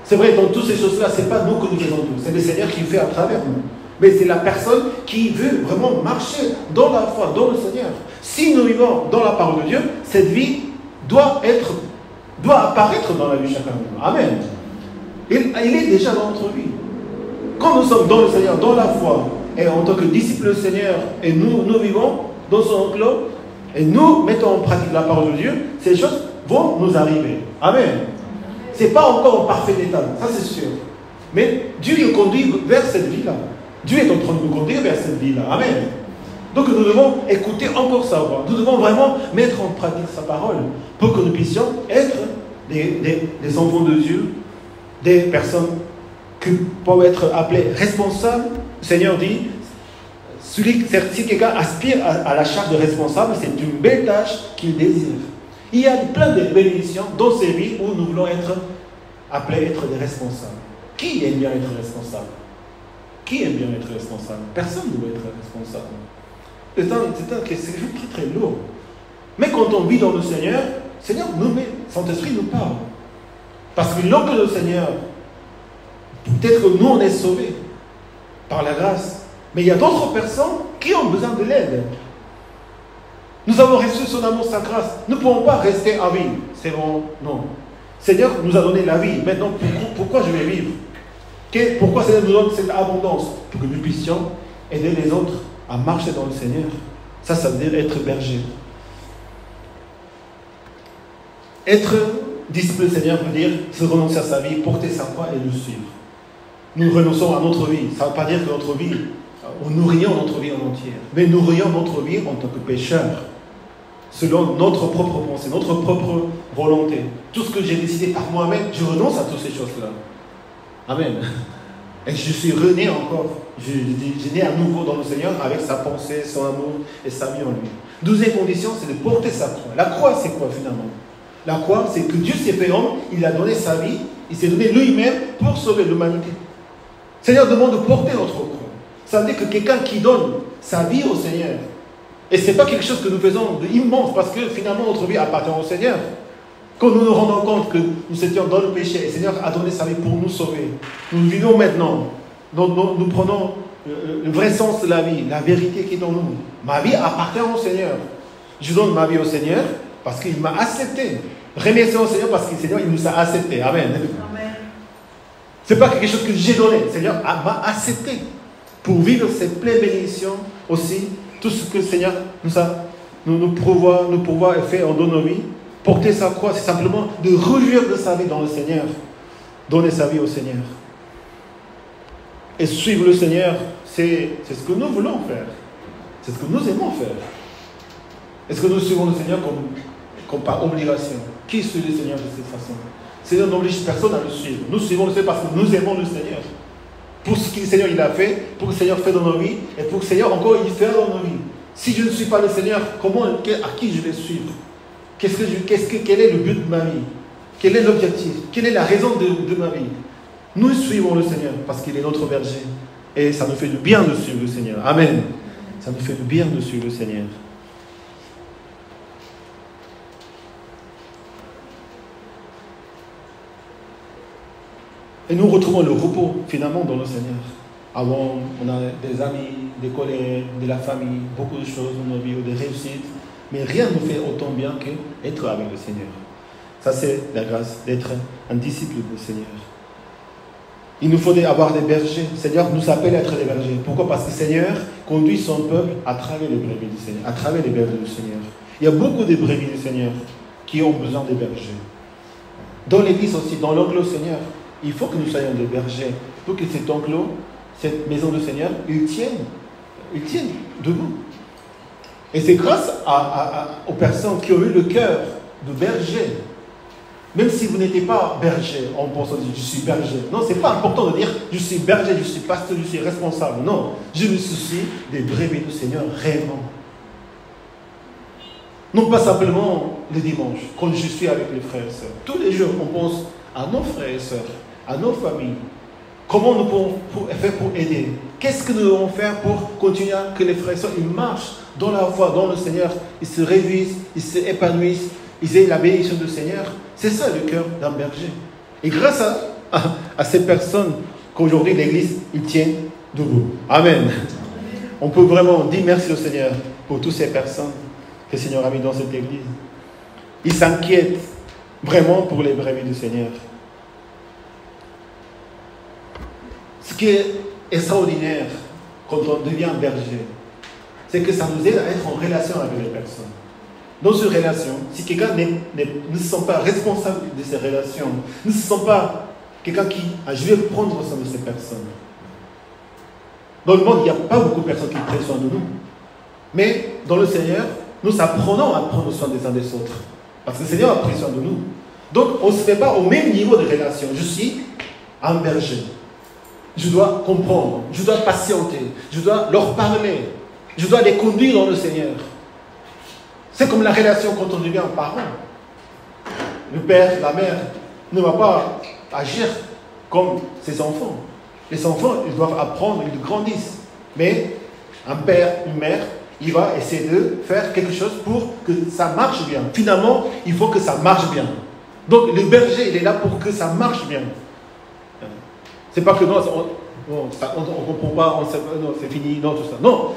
C'est vrai, dans toutes ces choses-là, ce n'est pas nous que nous faisons tout, c'est le Seigneur qui fait à travers nous. Mais c'est la personne qui veut vraiment marcher dans la foi, dans le Seigneur. Si nous vivons dans la parole de Dieu, cette vie doit apparaître dans la vie de chacun de nous. Amen. Il est déjà dans notre vie. Quand nous sommes dans le Seigneur, dans la foi, et en tant que disciples du Seigneur, et nous vivons dans son enclos, et nous mettons en pratique la parole de Dieu, ces choses vont nous arriver. Amen. Ce n'est pas encore en parfait état, ça c'est sûr. Mais Dieu nous conduit vers cette vie-là. Dieu est en train de nous conduire vers cette vie-là. Amen. Donc nous devons écouter encore sa voix. Nous devons vraiment mettre en pratique sa parole pour que nous puissions être des enfants de Dieu, des personnes qui peuvent être appelées responsables. Le Seigneur dit, si quelqu'un aspire à la charge de responsable, c'est une belle tâche qu'il désire. Il y a plein de bénédictions dans ces vies où nous voulons être appelés à être des responsables. Qui aime bien être responsable? Qui aime bien être responsable? Personne ne veut être responsable. C'est très très lourd. Mais quand on vit dans le Seigneur, le Seigneur nous met, Saint-Esprit nous parle. Parce que lorsque le Seigneur, peut-être que nous on est sauvés par la grâce, mais il y a d'autres personnes qui ont besoin de l'aide. Nous avons reçu son amour, sa grâce. Nous ne pouvons pas rester à vie. C'est bon, non. Le Seigneur nous a donné la vie. Maintenant, pourquoi je vais vivre? Pourquoi le Seigneur nous donne cette abondance? Pour que nous puissions aider les autres à marcher dans le Seigneur. Ça veut dire être berger. Être disciple du Seigneur veut dire se renoncer à sa vie, porter sa croix et le suivre. Nous renonçons à notre vie. Ça ne veut pas dire que notre vie, nous rions notre vie en entière. Mais nous rions notre vie en tant que pécheurs. Selon notre propre pensée, notre propre volonté. Tout ce que j'ai décidé par moi-même, je renonce à toutes ces choses-là. Amen. Et je suis rené encore. Je nais à nouveau dans le Seigneur avec sa pensée, son amour et sa vie en lui. Deuxième condition, c'est de porter sa croix. La croix, c'est quoi finalement? La croix, c'est que Dieu s'est fait homme, il a donné sa vie, il s'est donné lui-même pour sauver l'humanité. Le Seigneur demande de porter notre croix. Ça veut dire que quelqu'un qui donne sa vie au Seigneur, et ce n'est pas quelque chose que nous faisons d'immense, parce que finalement notre vie appartient au Seigneur. Quand nous nous rendons compte que nous étions dans le péché, et le Seigneur a donné sa vie pour nous sauver, nous vivons maintenant, nous prenons le vrai sens de la vie, la vérité qui est en nous. Ma vie appartient au Seigneur. Je donne ma vie au Seigneur parce qu'il m'a accepté. Remercions au Seigneur parce que le Seigneur il nous a accepté. Amen. Ce n'est pas quelque chose que j'ai donné. Le Seigneur m'a accepté pour vivre cette pleine bénédiction aussi. Tout ce que le Seigneur nous pourvoit et fait en dans nos vies. Porter sa croix, c'est simplement de rejouir de sa vie dans le Seigneur. Donner sa vie au Seigneur. Et suivre le Seigneur, c'est ce que nous voulons faire. C'est ce que nous aimons faire. Est-ce que nous suivons le Seigneur comme par obligation? Qui suit le Seigneur de cette façon? Le Seigneur n'oblige personne à le suivre. Nous suivons le Seigneur parce que nous aimons le Seigneur. Pour ce que le Seigneur il a fait, pour que le Seigneur fait dans nos vies, et pour que le Seigneur encore il fait dans nos vies. Si je ne suis pas le Seigneur, à qui je vais suivre? Quel est le but de ma vie? Quel est l'objectif? Quelle est la raison de ma vie? Nous suivons le Seigneur parce qu'il est notre berger. Et ça nous fait du bien de suivre le Seigneur. Amen. Ça nous fait du bien de suivre le Seigneur. Et nous retrouvons le repos finalement dans le Seigneur. Avant, on a des amis, des collègues, de la famille, beaucoup de choses dans nos vies, des réussites. Mais rien ne fait autant bien qu'être avec le Seigneur. Ça, c'est la grâce d'être un disciple du Seigneur. Il nous faut avoir des bergers. Le Seigneur nous appelle à être des bergers. Pourquoi? Parce que le Seigneur conduit son peuple à travers les brebis du Seigneur, à travers les bergers du Seigneur. Il y a beaucoup de brebis du Seigneur qui ont besoin des bergers. Dans l'église aussi, dans l'enclos Seigneur, il faut que nous soyons des bergers pour que cet enclos, cette maison du Seigneur, ils tiennent debout. Et c'est grâce aux personnes qui ont eu le cœur de berger. Même si vous n'étiez pas berger, on pense dire je suis berger. Non, ce n'est pas important de dire je suis berger, je suis pasteur, je suis responsable. Non, je me soucie des brebis du Seigneur réellement. Non pas simplement le dimanche, quand je suis avec les frères et sœurs. Tous les jours, on pense à nos frères et sœurs, à nos familles. Comment nous pouvons faire pour aider? Qu'est-ce que nous devons faire pour continuer à que les frères et sœurs ils marchent dans la foi, dans le Seigneur, ils se réjouissent, ils s'épanouissent, ils aient la bénédiction du Seigneur? C'est ça le cœur d'un berger. Et grâce à ces personnes qu'aujourd'hui l'Église il tient debout. Amen. On peut vraiment dire merci au Seigneur pour toutes ces personnes que le Seigneur a mis dans cette Église. Il s'inquiète vraiment pour les brebis du Seigneur. Ce qui est extraordinaire quand on devient berger, c'est que ça nous aide à être en relation avec les personnes. Dans cette relation, si quelqu'un ne se sent pas responsable de ces relations, ne se sent pas quelqu'un qui je vais prendre soin de ces personnes. Dans le monde, il n'y a pas beaucoup de personnes qui prennent soin de nous. Mais dans le Seigneur, nous apprenons à prendre soin des uns des autres. Parce que le Seigneur a pris soin de nous. Donc, on ne se fait pas au même niveau de relation. Je suis un berger. Je dois comprendre. Je dois patienter. Je dois leur parler. Je dois les conduire dans le Seigneur. C'est comme la relation quand on devient un parent. Le père, la mère ne va pas agir comme ses enfants. Les enfants, ils doivent apprendre, ils grandissent. Mais un père, une mère, il va essayer de faire quelque chose pour que ça marche bien. Finalement, il faut que ça marche bien. Donc le berger, il est là pour que ça marche bien. C'est pas que non, on comprend pas, non, c'est fini, non, tout ça. Non,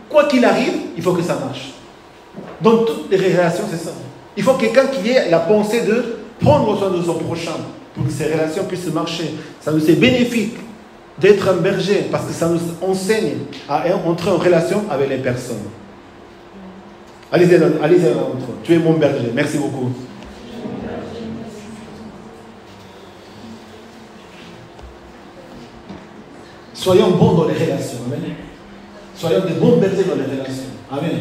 quoi qu'il arrive, il faut que ça marche. Dans toutes les relations, c'est ça. Il faut quelqu'un qui ait la pensée de prendre soin de son prochain pour que ces relations puissent marcher. Ça nous est bénéfique d'être un berger parce que ça nous enseigne à entrer en relation avec les personnes. Allez-y, tu es mon berger. Merci beaucoup. Soyons bons dans les relations. Amen. Soyons des bons bergers dans les relations. Amen.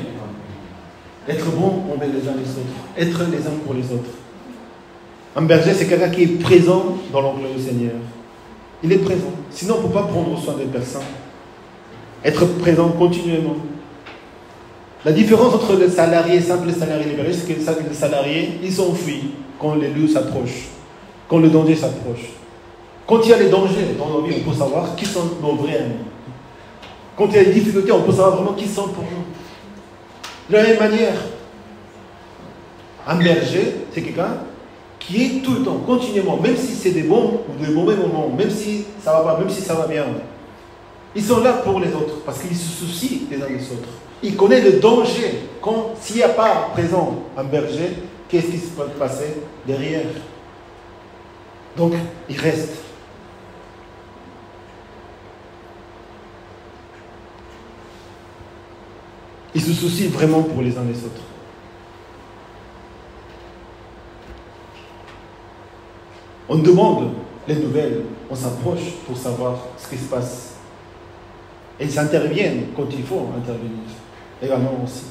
Être bon envers les uns les autres. Être les uns pour les autres. Un berger, c'est quelqu'un qui est présent dans l'enclos du Seigneur. Il est présent. Sinon, on ne peut pas prendre soin des personnes. Être présent continuellement. La différence entre le salarié, simple salarié et le berger, c'est que le salarié, il s'enfuit quand le loup s'approche, quand le danger s'approche. Quand il y a les dangers dans nos vies, on peut savoir qui sont nos vrais amis. Quand il y a des difficultés, on peut savoir vraiment qui sont pour nous. De la même manière, un berger, c'est quelqu'un qui est tout le temps, continuellement, même si c'est des bons ou des mauvais moments, même si ça va pas, même si ça va bien. Ils sont là pour les autres, parce qu'ils se soucient les uns des autres. Ils connaissent le danger. S'il n'y a pas présent un berger, qu'est-ce qui se peut passer derrière? Donc, ils restent. Ils se soucient vraiment pour les uns les autres. On demande les nouvelles, on s'approche pour savoir ce qui se passe. Et ils interviennent quand il faut intervenir. Également aussi.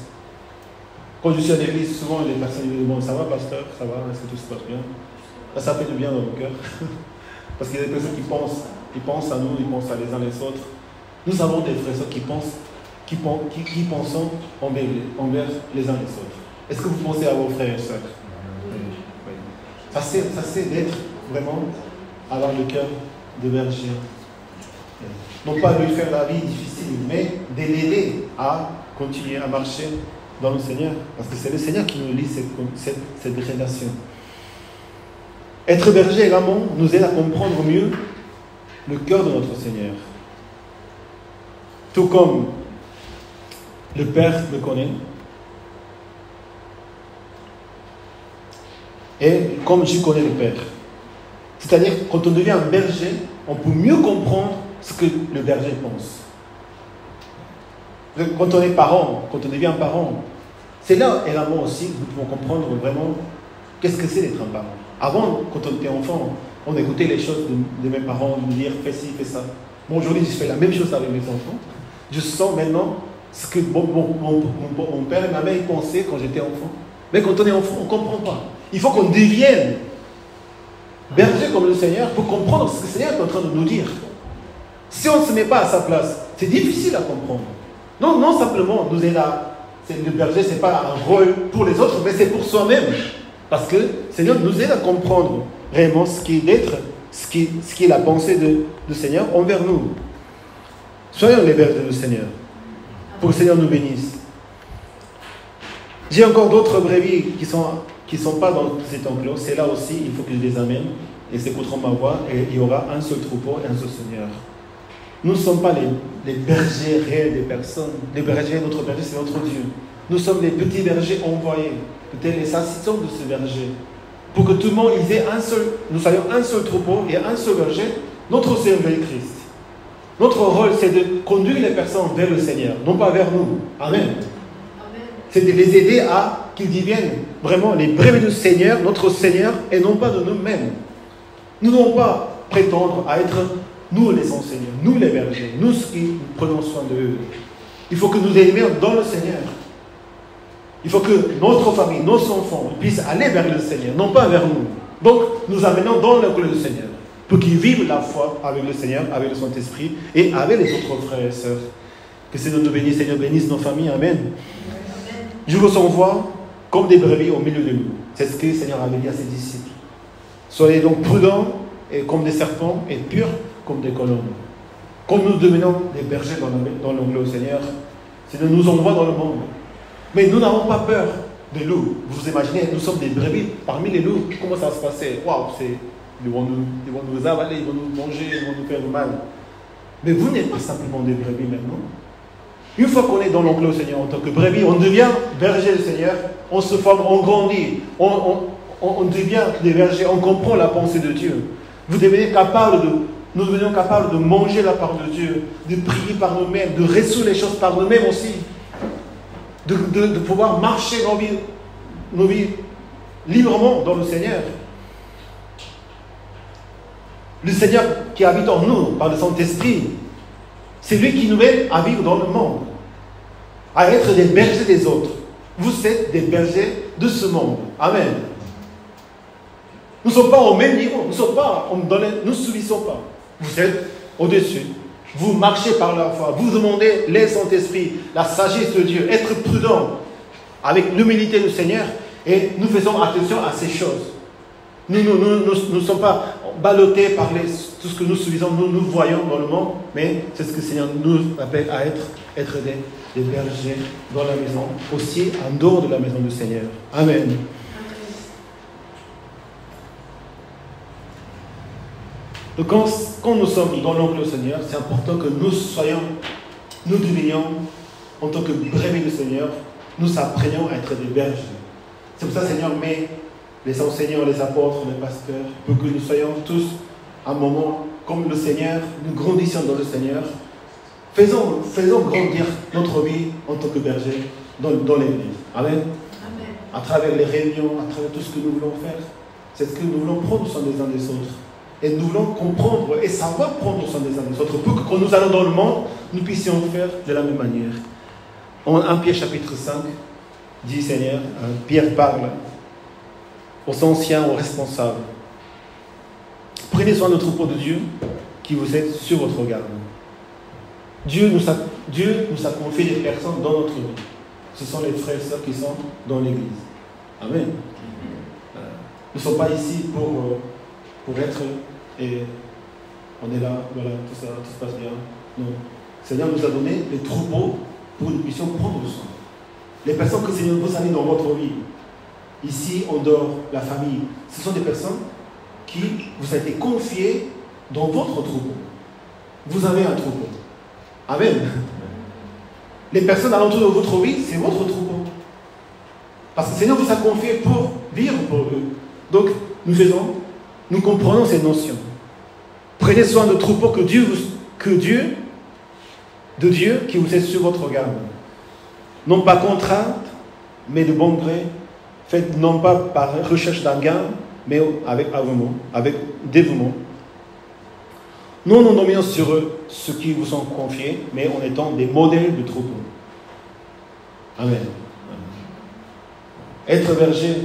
Quand je suis à l'église, souvent les personnes me demandent, ça va pasteur, ça va, est-ce que tout se passe bien? Là, ça fait du bien dans le cœur. Parce qu'il y a des personnes qui pensent à nous, ils pensent à les uns les autres. Nous avons des frères qui pensent envers les uns les autres. Est-ce que vous pensez à vos frères et sœurs? Oui. Ça c'est d'être vraiment, avoir le cœur de berger. Non pas de lui faire la vie difficile, mais de l'aider à continuer à marcher dans le Seigneur. Parce que c'est le Seigneur qui nous lie cette relation. Être berger également nous aide à comprendre mieux le cœur de notre Seigneur. Tout comme le Père le connaît, et comme je connais le Père. C'est-à-dire, quand on devient un berger, on peut mieux comprendre ce que le berger pense. Quand on est parent, quand on devient parent, c'est là également aussi que nous pouvons comprendre vraiment qu'est-ce que c'est d'être un parent. Avant, quand on était enfant, on écoutait les choses de mes parents, nous dire fais ci, fais ça. Bon, aujourd'hui, je fais la même chose avec mes enfants. Je sens maintenant ce que mon père et ma mère pensaient quand j'étais enfant. Mais quand on est enfant, on ne comprend pas. Il faut qu'on devienne berger comme le Seigneur pour comprendre ce que le Seigneur est en train de nous dire. Si on ne se met pas à sa place, c'est difficile à comprendre. Non simplement nous aider le berger, ce n'est pas un rôle pour les autres, mais c'est pour soi-même. Parce que le Seigneur nous aide à comprendre réellement ce qui est d'être, ce qui est la pensée du Seigneur envers nous. Soyons les bergers du Seigneur, pour que le Seigneur nous bénisse. J'ai encore d'autres brebis qui sont pas dans cet enclos. C'est là aussi, il faut que je les amène. Et s'écouteront ma voix, et il y aura un seul troupeau et un seul Seigneur. Nous ne sommes pas les bergers réels des personnes. Les bergers, notre berger, c'est notre Dieu. Nous sommes les petits bergers envoyés, peut-être les assistants de ce berger. Pour que tout le monde ait nous soyons un seul troupeau et un seul berger, notre Seigneur Christ. Notre rôle, c'est de conduire les personnes vers le Seigneur, non pas vers nous. Amen. C'est de les aider à qu'ils deviennent vraiment les brebis du Seigneur, notre Seigneur, et non pas de nous-mêmes. Nous ne devons pas prétendre à être nous les enseignants, nous les bergers, nous qui prenons soin d'eux. Il faut que nous aimions dans le Seigneur. Il faut que notre famille, nos enfants puissent aller vers le Seigneur, non pas vers nous. Donc, nous amenons dans le cœur du Seigneur, pour qu'ils vivent la foi avec le Seigneur, avec le Saint-Esprit et avec les autres frères et sœurs. Que Seigneur nous bénisse, Seigneur bénisse nos familles. Amen. Je vous envoie comme des brebis au milieu de loups. C'est ce que le Seigneur avait dit à ses disciples. Soyez donc prudents et comme des serpents et purs comme des colombes. Comme nous devenons des bergers dans l'anglais au Seigneur, Seigneur nous envoie dans le monde. Mais nous n'avons pas peur des loups. Vous vous imaginez, nous sommes des brebis parmi les loups. Comment ça va se passer? Waouh, ils vont nous avaler, ils vont nous manger, ils vont nous faire du mal. Mais vous n'êtes pas simplement des brebis maintenant. Une fois qu'on est dans l'enclos au Seigneur en tant que brebis, on devient berger du Seigneur, on se forme, on grandit, on devient des bergers, on comprend la pensée de Dieu. Nous devenons capables de manger la part de Dieu, de prier par nous-mêmes, de résoudre les choses par nous-mêmes aussi, de pouvoir marcher nos vies librement dans le Seigneur. Le Seigneur qui habite en nous par le Saint-Esprit, c'est lui qui nous aide à vivre dans le monde, à être des bergers des autres. Vous êtes des bergers de ce monde. Amen. Nous ne sommes pas au même niveau, nous ne subissons pas. Vous êtes au-dessus. Vous marchez par la foi, vous demandez les Saint-Esprit, la sagesse de Dieu, être prudent avec l'humilité du Seigneur, et nous faisons attention à ces choses. Nous ne sommes pas ballottés par tout ce que nous subissons, nous voyons dans le monde, mais c'est ce que le Seigneur nous appelle à être des bergers dans la maison, aussi en dehors de la maison du Seigneur. Amen. Donc quand nous sommes dans l'oncle du Seigneur, c'est important que nous devenions, en tant que brebis du Seigneur, nous apprenions à être des bergers. C'est pour ça que le Seigneur met les enseignants, les apôtres, les pasteurs, pour que nous soyons tous, à un moment, comme le Seigneur, nous grandissions dans le Seigneur. Faisons grandir notre vie en tant que berger dans l'Église. Amen. Amen. À travers les réunions, à travers tout ce que nous voulons faire. C'est ce que nous voulons prendre soin des uns des autres. Et nous voulons comprendre et savoir prendre soin des uns des autres pour que quand nous allons dans le monde, nous puissions faire de la même manière. En 1 Pierre chapitre 5, dit Seigneur, Pierre parle aux anciens, aux responsables. Prenez soin du troupeau de Dieu qui vous êtes sur votre garde. Dieu nous a confié des personnes dans notre vie. Ce sont les frères et sœurs qui sont dans l'Église. Amen. Nous ne sommes pas ici pour être on est là, voilà, tout ça, tout se passe bien. Non. Le Seigneur nous a donné les troupeaux pour que nous puissions prendre soin. Les personnes que le Seigneur vous a mis dans votre vie, ici, en dehors, la famille, ce sont des personnes qui vous ont été confiées dans votre troupeau. Vous avez un troupeau. Amen. Les personnes alentour de votre vie, c'est votre troupeau. Parce que le Seigneur vous a confié pour vivre pour eux. Donc, nous comprenons ces notions. Prenez soin de troupeau de Dieu qui vous est sur votre garde. Non pas contrainte, mais de bon gré. Faites non pas par recherche d'un gain, mais avec dévouement. Nous nous dominons sur eux, ceux qui vous sont confiés, mais en étant des modèles de troupeau. Amen. Être berger,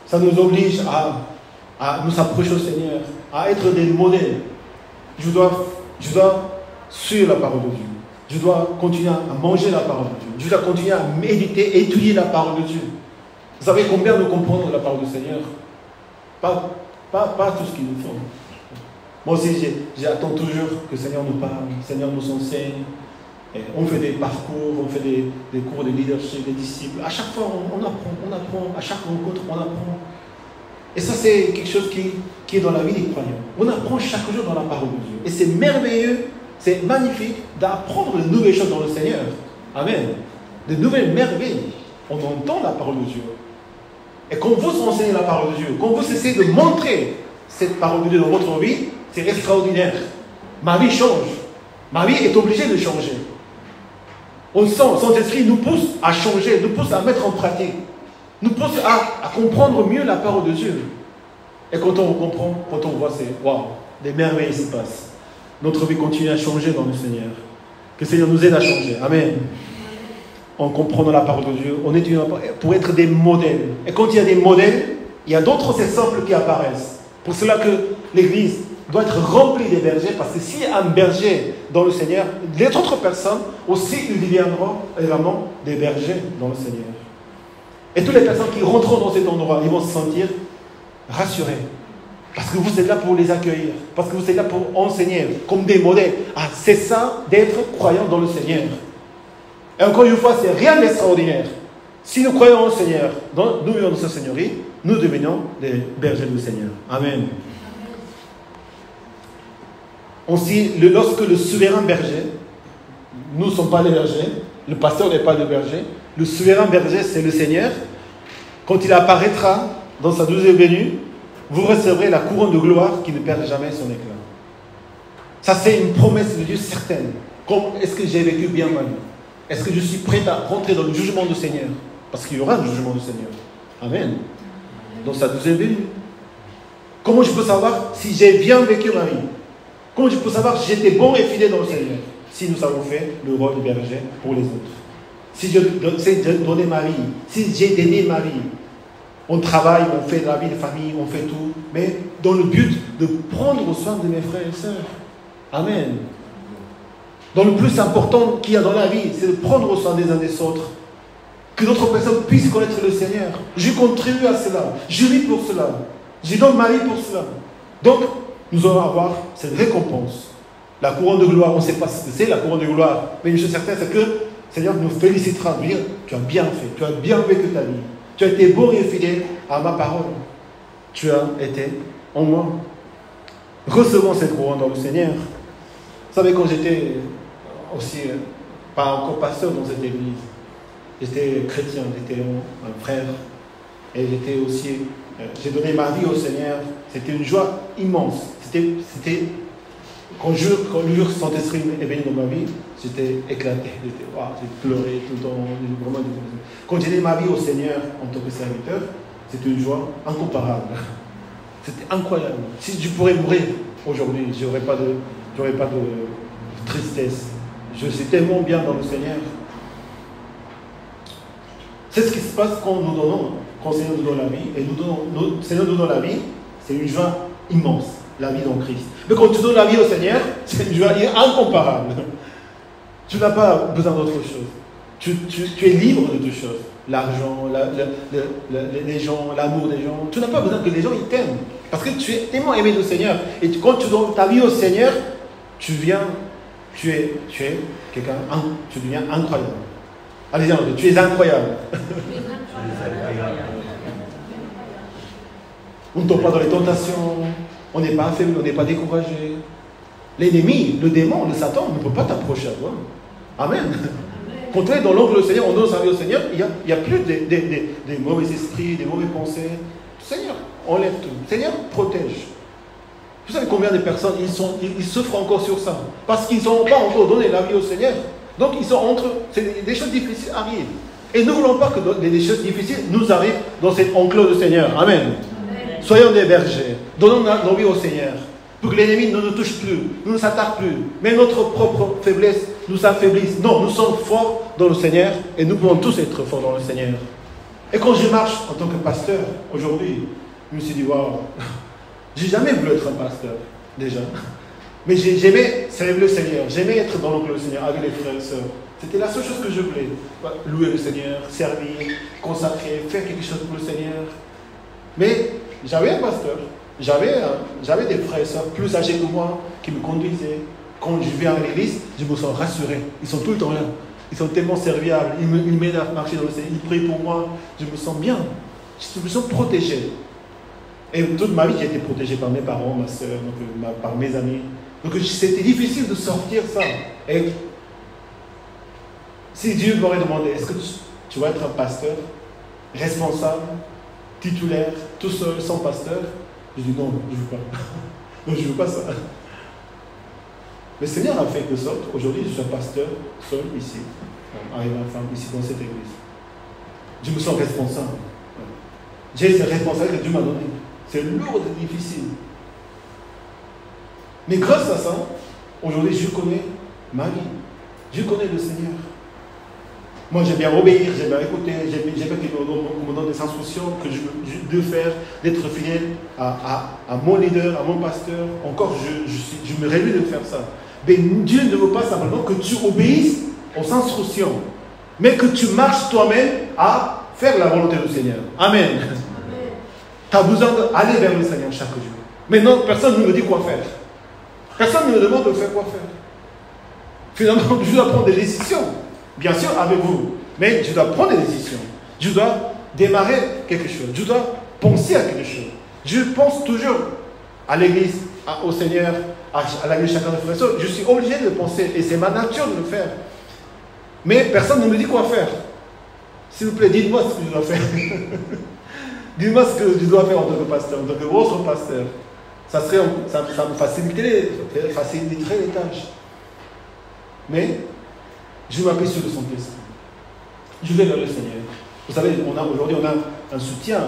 ça nous oblige à nous approcher au Seigneur, à être des modèles. Je dois suivre la parole de Dieu. Je dois continuer à manger la parole de Dieu. Je dois continuer à méditer, étudier la parole de Dieu. Vous savez combien nous comprenons la parole du Seigneur? Pas tout ce qu'il nous faut. Moi aussi, j'attends toujours que le Seigneur nous parle, le Seigneur nous enseigne. Et on fait des parcours, on fait des cours de leadership, des disciples. À chaque fois, on apprend. À chaque rencontre, on apprend. Et ça, c'est quelque chose qui est dans la vie des croyants. On apprend chaque jour dans la parole de Dieu. Et c'est merveilleux, c'est magnifique d'apprendre de nouvelles choses dans le Seigneur. Amen. De nouvelles merveilles. On entend la parole de Dieu. Et quand vous enseignez la parole de Dieu, quand vous essayez de montrer cette parole de Dieu dans votre vie, c'est extraordinaire. Ma vie change. Ma vie est obligée de changer. On sent, le Saint-Esprit nous pousse à changer, nous pousse à mettre en pratique, nous pousse à comprendre mieux la parole de Dieu. Et quand on comprend, quand on voit, c'est waouh, des merveilles se passent. Notre vie continue à changer dans le Seigneur. Que le Seigneur nous aide à changer. Amen. En comprenant la parole de Dieu, on est pour être des modèles. Et quand il y a des modèles, il y a d'autres exemples qui apparaissent. Pour cela que l'Église doit être remplie des bergers, parce que s'il y a un berger dans le Seigneur, les autres personnes aussi ils deviendront également des bergers dans le Seigneur. Et toutes les personnes qui rentreront dans cet endroit, ils vont se sentir rassurés. Parce que vous êtes là pour les accueillir. Parce que vous êtes là pour enseigner comme des modèles. Ah, c'est ça d'être croyant dans le Seigneur. Et encore une fois, c'est rien d'extraordinaire. Si nous croyons au Seigneur, nous vivons dans sa Seigneurie, nous devenons des bergers du Seigneur. Amen. Aussi, lorsque le souverain berger, nous ne sommes pas les bergers, le pasteur n'est pas le berger, le souverain berger, c'est le Seigneur. Quand il apparaîtra dans sa deuxième venue, vous recevrez la couronne de gloire qui ne perd jamais son éclat. Ça, c'est une promesse de Dieu certaine. Est-ce que j'ai vécu bien ma vie? Est-ce que je suis prêt à rentrer dans le jugement du Seigneur? Parce qu'il y aura le jugement du Seigneur. Amen. Dans sa deuxième venue. Comment je peux savoir si j'ai bien vécu ma vie? Comment je peux savoir si j'étais bon et fidèle dans le Seigneur? Si nous avons fait le rôle de berger pour les autres. Si je sais donner ma vie. Si j'ai donné ma vie. On travaille, on fait de la vie de famille, on fait tout. Mais dans le but de prendre soin de mes frères et sœurs. Amen. Dans le plus important qu'il y a dans la vie, c'est de prendre soin des uns des autres. Que d'autres personnes puissent connaître le Seigneur. Je contribue à cela. Je vis pour cela. Je donne ma vie pour cela. Donc, nous allons avoir cette récompense. La couronne de gloire, on ne sait pas ce que c'est la couronne de gloire. Mais une chose certaine, c'est que le Seigneur nous félicitera de dire, tu as bien fait, tu as bien vécu ta vie. Tu as été bon et fidèle à ma parole. Tu as été en moi. Recevons cette couronne dans le Seigneur. Vous savez, quand j'étais aussi, pas encore pasteur dans cette église, j'étais chrétien, j'étais un frère, et j'étais aussi, j'ai donné ma vie au Seigneur. C'était une joie immense. C'était quand le Saint-Esprit est venu dans ma vie, j'étais éclaté. J'ai pleuré tout le temps. Vraiment, quand j'ai donné ma vie au Seigneur en tant que serviteur, c'était une joie incomparable. C'était incroyable. Si je pourrais mourir aujourd'hui, je n'aurais pas de tristesse. Je suis tellement bien dans le Seigneur. C'est ce qui se passe quand nous donnons, quand le Seigneur nous donne la vie, et le Seigneur nous donne la vie, c'est une joie immense, la vie dans Christ. Mais quand tu donnes la vie au Seigneur, c'est une joie incomparable. Tu n'as pas besoin d'autre chose. Tu es libre de toutes choses. L'argent, les gens, l'amour des gens. Tu n'as pas besoin que les gens ils t'aiment. Parce que tu es tellement aimé du Seigneur. Et quand tu donnes ta vie au Seigneur, tu es quelqu'un, tu deviens incroyable. Allez-y, tu es incroyable. On ne tombe pas dans les tentations, on n'est pas affaibli, on n'est pas découragé. L'ennemi, le démon, le Satan ne peut pas t'approcher à toi. Amen. Quand on est dans l'oncle du Seigneur, on doit servir au Seigneur, il n'y a plus des mauvais esprits, des mauvaises pensées. Seigneur, enlève tout. Seigneur, protège. Vous savez combien de personnes, ils souffrent encore sur ça. Parce qu'ils n'ont pas encore donné la vie au Seigneur. Donc ils sont entre eux. Des choses difficiles arrivent. Et nous ne voulons pas que des choses difficiles nous arrivent dans cet enclos du Seigneur. Amen. Amen. Soyons des bergers. Donnons nos vies au Seigneur. Pour que l'ennemi ne nous touche plus, ne nous attaque plus. Mais notre propre faiblesse nous affaiblisse. Non, nous sommes forts dans le Seigneur et nous pouvons tous être forts dans le Seigneur. Et quand je marche en tant que pasteur, aujourd'hui, je me suis dit, waouh, j'ai jamais voulu être un pasteur, déjà. Mais j'aimais servir le Seigneur, j'aimais être dans l'oncle du Seigneur avec les frères et sœurs. C'était la seule chose que je voulais. Louer le Seigneur, servir, consacrer, faire quelque chose pour le Seigneur. Mais j'avais un pasteur. J'avais des frères et sœurs plus âgés que moi qui me conduisaient. Quand je viens à l'église, je me sens rassuré. Ils sont tout le temps là. Ils sont tellement serviables. Ils m'aident à marcher dans le Seigneur. Ils prient pour moi. Je me sens bien. Je me sens protégé. Et toute ma vie, j'ai été protégé par mes parents, ma soeur, par mes amis. Donc c'était difficile de sortir ça. Et si Dieu m'aurait demandé, est-ce que tu vas être un pasteur responsable, titulaire, tout seul, sans pasteur? Je dis non, je ne veux pas. Non, je ne veux pas ça. Le Seigneur a fait de sorte, aujourd'hui je suis un pasteur seul ici, avec ma femme ici dans cette église. Je me sens responsable. J'ai cette responsabilité que Dieu m'a donnée. C'est lourd et difficile. Mais grâce à ça, aujourd'hui je connais ma vie. Je connais le Seigneur. Moi j'aime bien obéir, j'aime bien écouter, j'aime bien qu'il me donne des instructions que je dois faire, d'être fidèle à mon leader, à mon pasteur. Encore, je me réjouis de faire ça. Mais Dieu ne veut pas simplement que tu obéisses aux instructions, mais que tu marches toi-même à faire la volonté du Seigneur. Amen. Tu as besoin d'aller vers le Seigneur chaque jour. Mais non, personne ne me dit quoi faire. Personne ne me demande de faire quoi faire. Finalement, je dois prendre des décisions. Bien sûr, avec vous. Mais je dois prendre des décisions. Je dois démarrer quelque chose. Je dois penser à quelque chose. Je pense toujours à l'église, au Seigneur, à l'église chacun de frères et sœurs. Je suis obligé de penser. Et c'est ma nature de le faire. Mais personne ne me dit quoi faire. S'il vous plaît, dites-moi ce que je dois faire. Dites-moi ce que je dois faire en tant que pasteur, en tant que votre pasteur. Ça me faciliterait les tâches. Mais je m'appuie sur le Saint-Esprit. Je vais vers le Seigneur. Vous savez, aujourd'hui, on a un soutien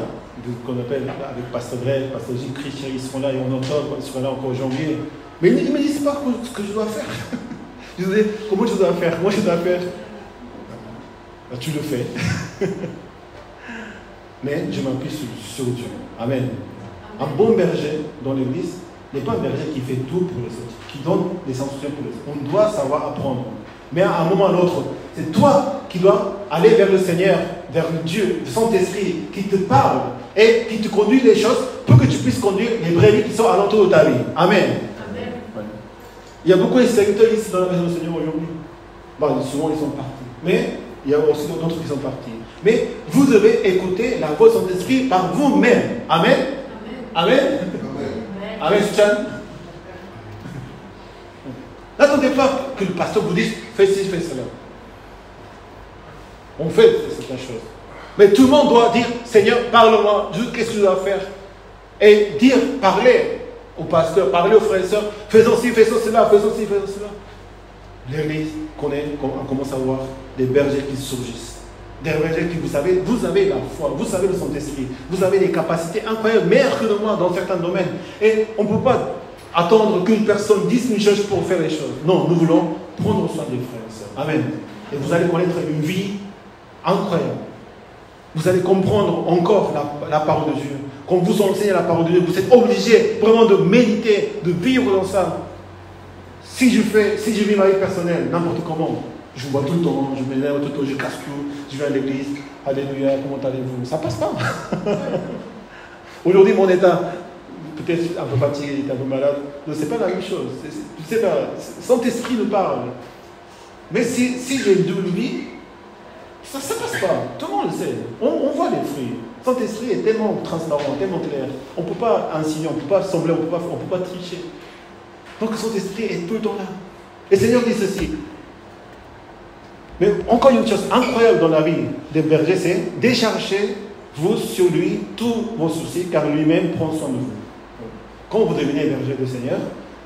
qu'on appelle avec Pasteur Greg, Pasteur Gilles, Christian, ils seront là et en octobre, ils seront là encore en janvier. Mais ils ne me disent pas ce que je dois faire. Je dis, comment je dois faire? Moi, je dois faire. Tu le fais. Mais je m'appuie sur Dieu. Amen. Un bon berger dans l'église n'est pas un berger qui fait tout pour les autres, qui donne des instructions pour les autres. On doit savoir apprendre. Mais à un moment ou à l'autre, c'est toi qui dois aller vers le Seigneur, vers le Dieu, le Saint-Esprit, qui te parle et qui te conduit les choses pour que tu puisses conduire les brebis qui sont alentour de ta vie. Amen. Amen. Ouais. Il y a beaucoup de serviteurs ici dans la maison du Seigneur aujourd'hui. Bon, souvent ils sont partis. Mais il y a aussi d'autres qui sont partis. Mais vous devez écouter la voix du Saint-Esprit par vous-même. Amen. Amen. Amen. Amen. Amen. N'attendez pas que le pasteur vous dise fais ci, fais cela. On fait certaines choses. Mais tout le monde doit dire Seigneur, parle-moi, qu'est-ce que je dois faire? Et dire, parler au pasteur, parler aux frères et sœurs, faisons ci, faisons cela, faisons ci, faisons cela. L'église, on commence à voir des bergers qui surgissent. Des bergers qui, vous avez la foi, vous avez le Saint-Esprit, vous avez des capacités incroyables, meilleures que moi dans certains domaines. Et on ne peut pas attendre qu'une personne dise une chose pour faire les choses. Non, nous voulons prendre soin des frères et sœurs. Amen. Et vous allez connaître une vie incroyable. Vous allez comprendre encore la parole de Dieu. Quand vous enseignez la parole de Dieu, vous êtes obligé vraiment de méditer, de vivre dans ça. Si je vis ma vie personnelle, n'importe comment, je vois tout le temps, je m'énerve tout le temps, je casse tout, je vais à l'église, alléluia, comment allez-vous? Ça passe pas. Aujourd'hui, mon état, tu es un peu fatigué, tu es un peu malade. Non, ce n'est pas la même chose. Tu sais pas, Saint-Esprit nous parle. Mais si j'ai une double vie, ça ne passe pas. Tout le monde le sait. On voit les fruits. Saint-Esprit est tellement transparent, tellement clair. On ne peut pas insinuer, on ne peut pas sembler, on ne peut pas tricher. Donc Saint-Esprit est tout le temps là. Et le Seigneur dit ceci. Mais encore une chose incroyable dans la vie des bergers, c'est déchargez-vous sur lui tous vos soucis, car lui-même prend soin de vous. Quand vous devenez berger du Seigneur,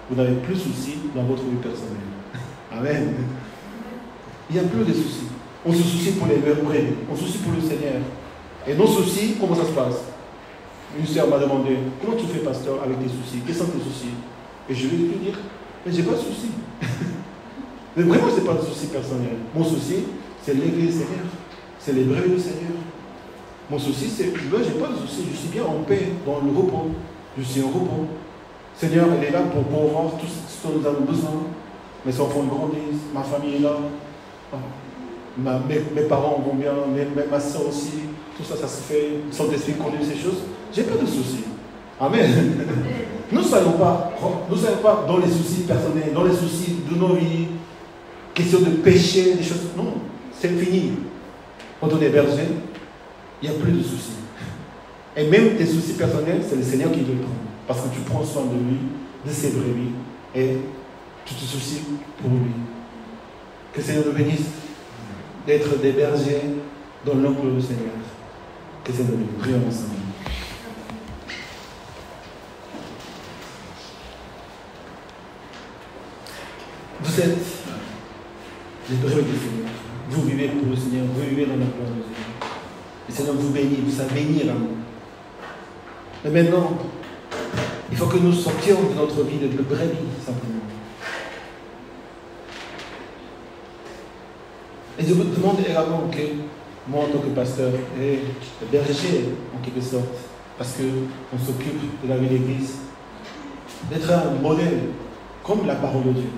vous n'avez plus de soucis dans votre vie personnelle. Amen. Il n'y a plus de soucis. On se soucie pour les brebis, on se soucie pour le Seigneur. Et nos soucis, comment ça se passe? Une sœur m'a demandé, comment tu fais, pasteur, avec tes soucis? Quels sont tes soucis? Et je lui ai dit, mais je n'ai pas de soucis. Mais vraiment, ce n'est pas de souci personnel. Mon souci, c'est l'église du Seigneur. C'est les brebis du Seigneur. Mon souci, c'est, moi, je n'ai pas de souci. Je suis bien en paix, dans le repos. Je suis en repos. Seigneur, il est là pour pourvoir tout ce dont nous avons besoin. Mes enfants grandissent, ma famille est là. Mes parents vont bien, ma soeur aussi. Tout ça, ça se fait. Le Saint-Esprit conduit ces choses. Je n'ai pas de soucis. Amen. Nous ne soyons pas dans les soucis personnels, dans les soucis de nos vies. Question de péché, des choses. Non, c'est fini. Quand on est berger, il n'y a plus de soucis. Et même tes soucis personnels, c'est le Seigneur qui les prend. Parce que tu prends soin de lui, de ses brebis, et tu te soucies pour lui. Que le Seigneur nous bénisse d'être des bergers dans l'ombre du Seigneur. Que le Seigneur nous bénisse. Prions ensemble. Vous êtes les brebis du Seigneur. Vous vivez pour le Seigneur, vous vivez dans la gloire de Dieu. Le Seigneur vous bénit, vous savez bénir l'amour. Mais maintenant, il faut que nous sortions de notre vie de brebis, simplement. Et je vous demande également que moi, en tant que pasteur, et berger, en quelque sorte, parce qu'on s'occupe de la vie de l'Église, d'être un modèle, comme la parole de Dieu.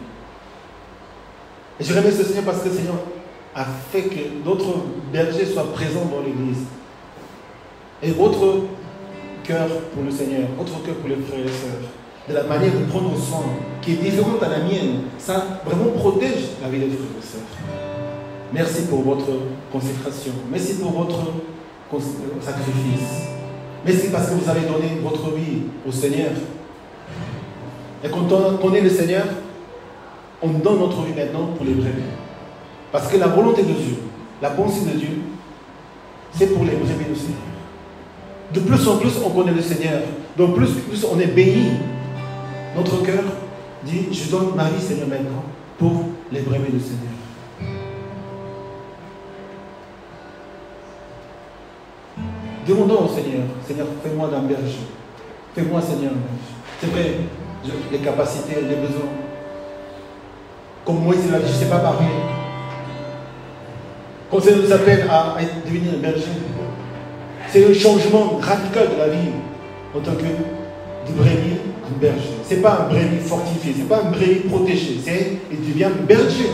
Et je remercie le Seigneur parce que le Seigneur a fait que d'autres bergers soient présents dans l'Église. Et votre cœur pour le Seigneur, votre cœur pour les frères et sœurs, de la manière de prendre soin, qui est différente à la mienne, ça vraiment protège la vie des frères et sœurs. Merci pour votre consécration. Merci pour votre sacrifice. Merci parce que vous avez donné votre vie au Seigneur. Et quand on connaît le Seigneur, on donne notre vie maintenant pour les brebis. Parce que la volonté de Dieu, la pensée de Dieu, c'est pour les brebis du Seigneur. De plus en plus, on connaît le Seigneur. De plus en plus, on est béni. Notre cœur dit, je donne ma vie, Seigneur, maintenant, pour les brebis du Seigneur. Demandons au Seigneur, Seigneur, fais-moi d'un berger. Fais-moi, Seigneur, un berger. C'est vrai, les capacités, les besoins. Comme Moïse l'a dit, je ne sais pas parler. Quand ça nous appelle à devenir un berger, c'est un changement radical de la vie en tant que brebis en berger. Ce n'est pas un brebis fortifié, ce n'est pas un brebis protégé, il devient un berger.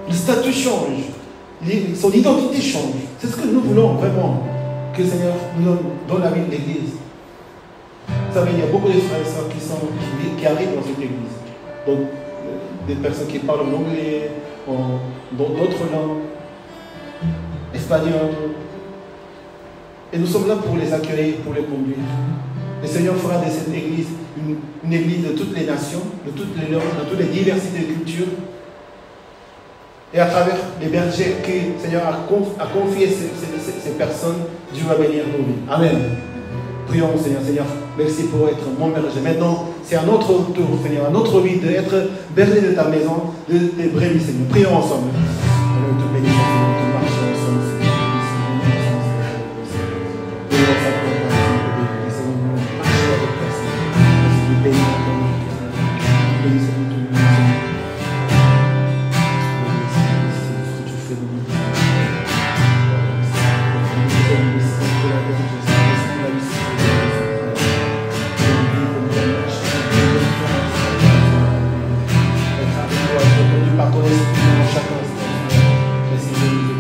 Le statut change, son identité change. C'est ce que nous voulons vraiment que le Seigneur nous donne dans la vie de l'Église. Vous savez, il y a beaucoup de frères et sœurs qui arrivent dans cette Église. Donc, des personnes qui parlent en anglais, dans d'autres langues, espagnol. Et nous sommes là pour les accueillir, pour les conduire. Le Seigneur fera de cette Église une Église de toutes les nations, de toutes les langues, de toutes les diversités de cultures. Et à travers les bergers que le Seigneur a confié ces personnes, Dieu va bénir nos vies. Amen. Prions au Seigneur. Seigneur, merci pour être mon berger. Maintenant, c'est à notre tour, Seigneur, à notre vie d'être berger de ta maison, des brebis, Seigneur. Prions ensemble. Nous te bénissons, Seigneur, nous marchons ensemble, Seigneur. Par ton esprit, chacun, Seigneur. Merci de nous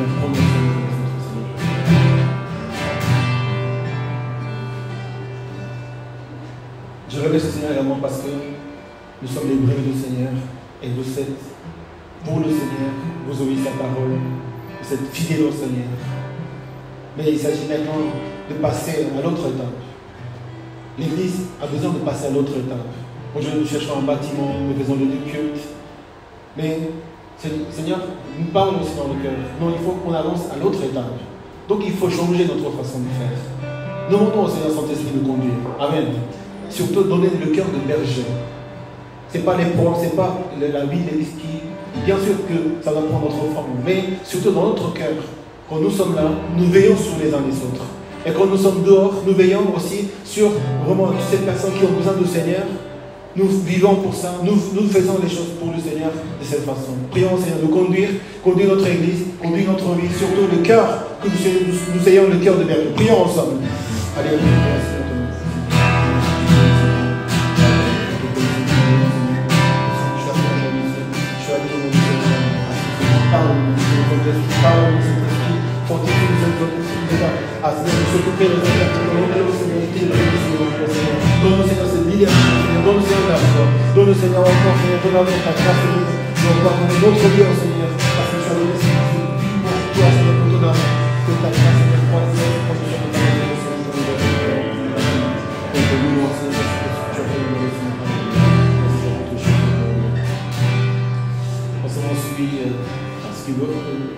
te remercie, Seigneur, également parce que nous sommes les brebis du Seigneur et vous êtes pour le Seigneur, vous obéissez sa parole, vous êtes fidèles au Seigneur. Mais il s'agit maintenant de passer à l'autre étape. L'Église a besoin de passer à l'autre étape. Aujourd'hui, nous cherchons un bâtiment, nous faisons le culte. Mais, Seigneur, nous parlons aussi dans le cœur. Non, il faut qu'on avance à l'autre étape. Donc, il faut changer notre façon de faire. Demandons au Seigneur Saint-Esprit de conduire. Amen. Surtout, donner le cœur de berger. Ce n'est pas les propres, ce n'est pas la vie, les qui. Bien sûr que ça va prendre notre forme, mais surtout dans notre cœur, quand nous sommes là, nous veillons sur les uns les autres. Et quand nous sommes dehors, nous veillons aussi sur vraiment toutes ces personnes qui ont besoin du Seigneur. Nous vivons pour ça, nous faisons les choses pour le Seigneur de cette façon. Prions au Seigneur de conduire notre Église, conduire notre vie, surtout le cœur, que nous ayons le cœur de berger. Prions ensemble. Allez, donne Seigneur encore, Seigneur, donne ta grâce, Seigneur, encore notre vie au Seigneur, parce que tu as donné ce qui pour toi, Seigneur, pour ton âme, que ta grâce, Seigneur, pour la Seigneur, pour Seigneur, pour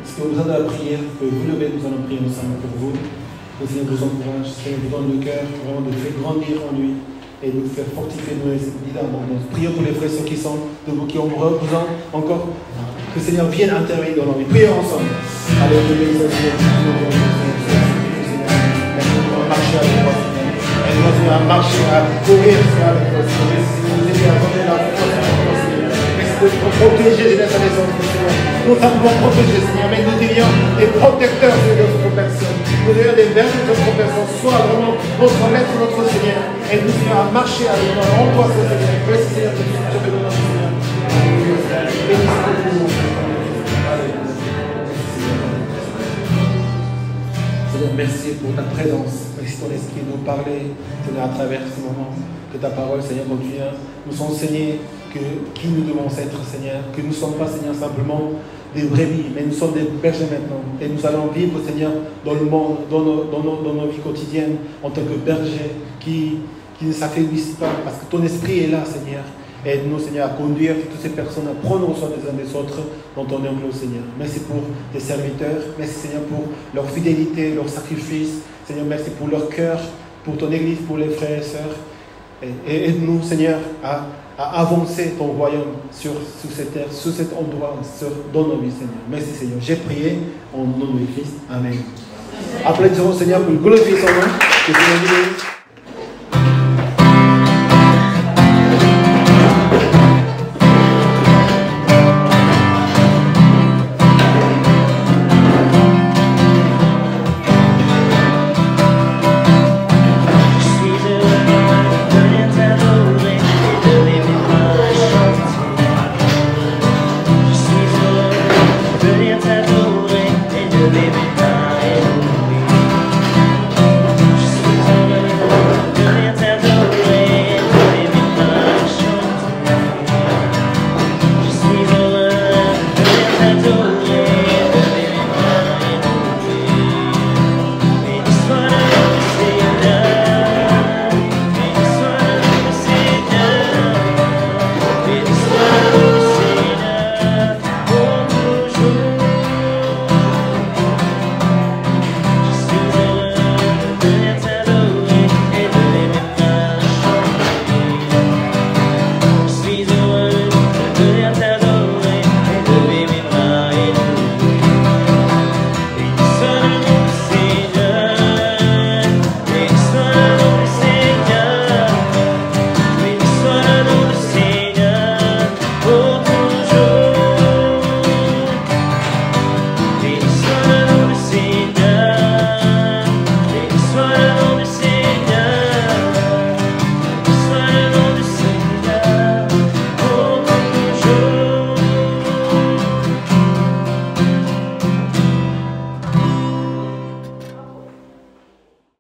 ce que vous avez à prier, que vous levez, nous allons prier ensemble pour vous. Le Seigneur vous encourage, Seigneur vous donne le cœur, vraiment de faire grandir en lui et de vous faire fortifier nos évidemment. Prions pour les frères ceux qui sont debout, qui ont besoin encore que le Seigneur vienne intervenir dans nos vies. Prions ensemble. Allez, on marcher avec toi, Seigneur. Aide-moi à marcher, à courir avec toi, Seigneur. Nous aider à donner la foi, Seigneur. Merci de protéger les naissances, Seigneur. Nous savons protéger, Seigneur, mais nous devions des protecteurs de notre personne. Nous devions des verges de notre personne. Sois vraiment notre maître, notre Seigneur. Et nous devions à marcher avec toi. En toi, Seigneur. Merci, Seigneur, que tu as fait de notre Seigneur. Seigneur, merci pour ta présence. Merci ton esprit de nous parler, Seigneur, à travers ce moment. Que ta parole, Seigneur, continue à nous enseigner qui nous devons être, Seigneur. Que nous ne sommes pas, Seigneur, simplement des brebis, mais nous sommes des bergers maintenant. Et nous allons vivre, Seigneur, dans le monde, dans nos vies quotidiennes, en tant que bergers qui ne s'affaiblissent pas, parce que ton esprit est là, Seigneur. Aide-nous, Seigneur, à conduire toutes ces personnes, à prendre soin des uns des autres dans ton nom, Seigneur. Merci pour tes serviteurs. Merci, Seigneur, pour leur fidélité, leur sacrifice. Seigneur, merci pour leur cœur, pour ton Église, pour les frères et sœurs. Et aide-nous, Seigneur, à avancer ton royaume sur cette terre, sur cet endroit, dans nos vies, Seigneur. Merci, Seigneur. J'ai prié en nom de Christ. Amen. Applaudissons, Seigneur, pour glorifier son nom.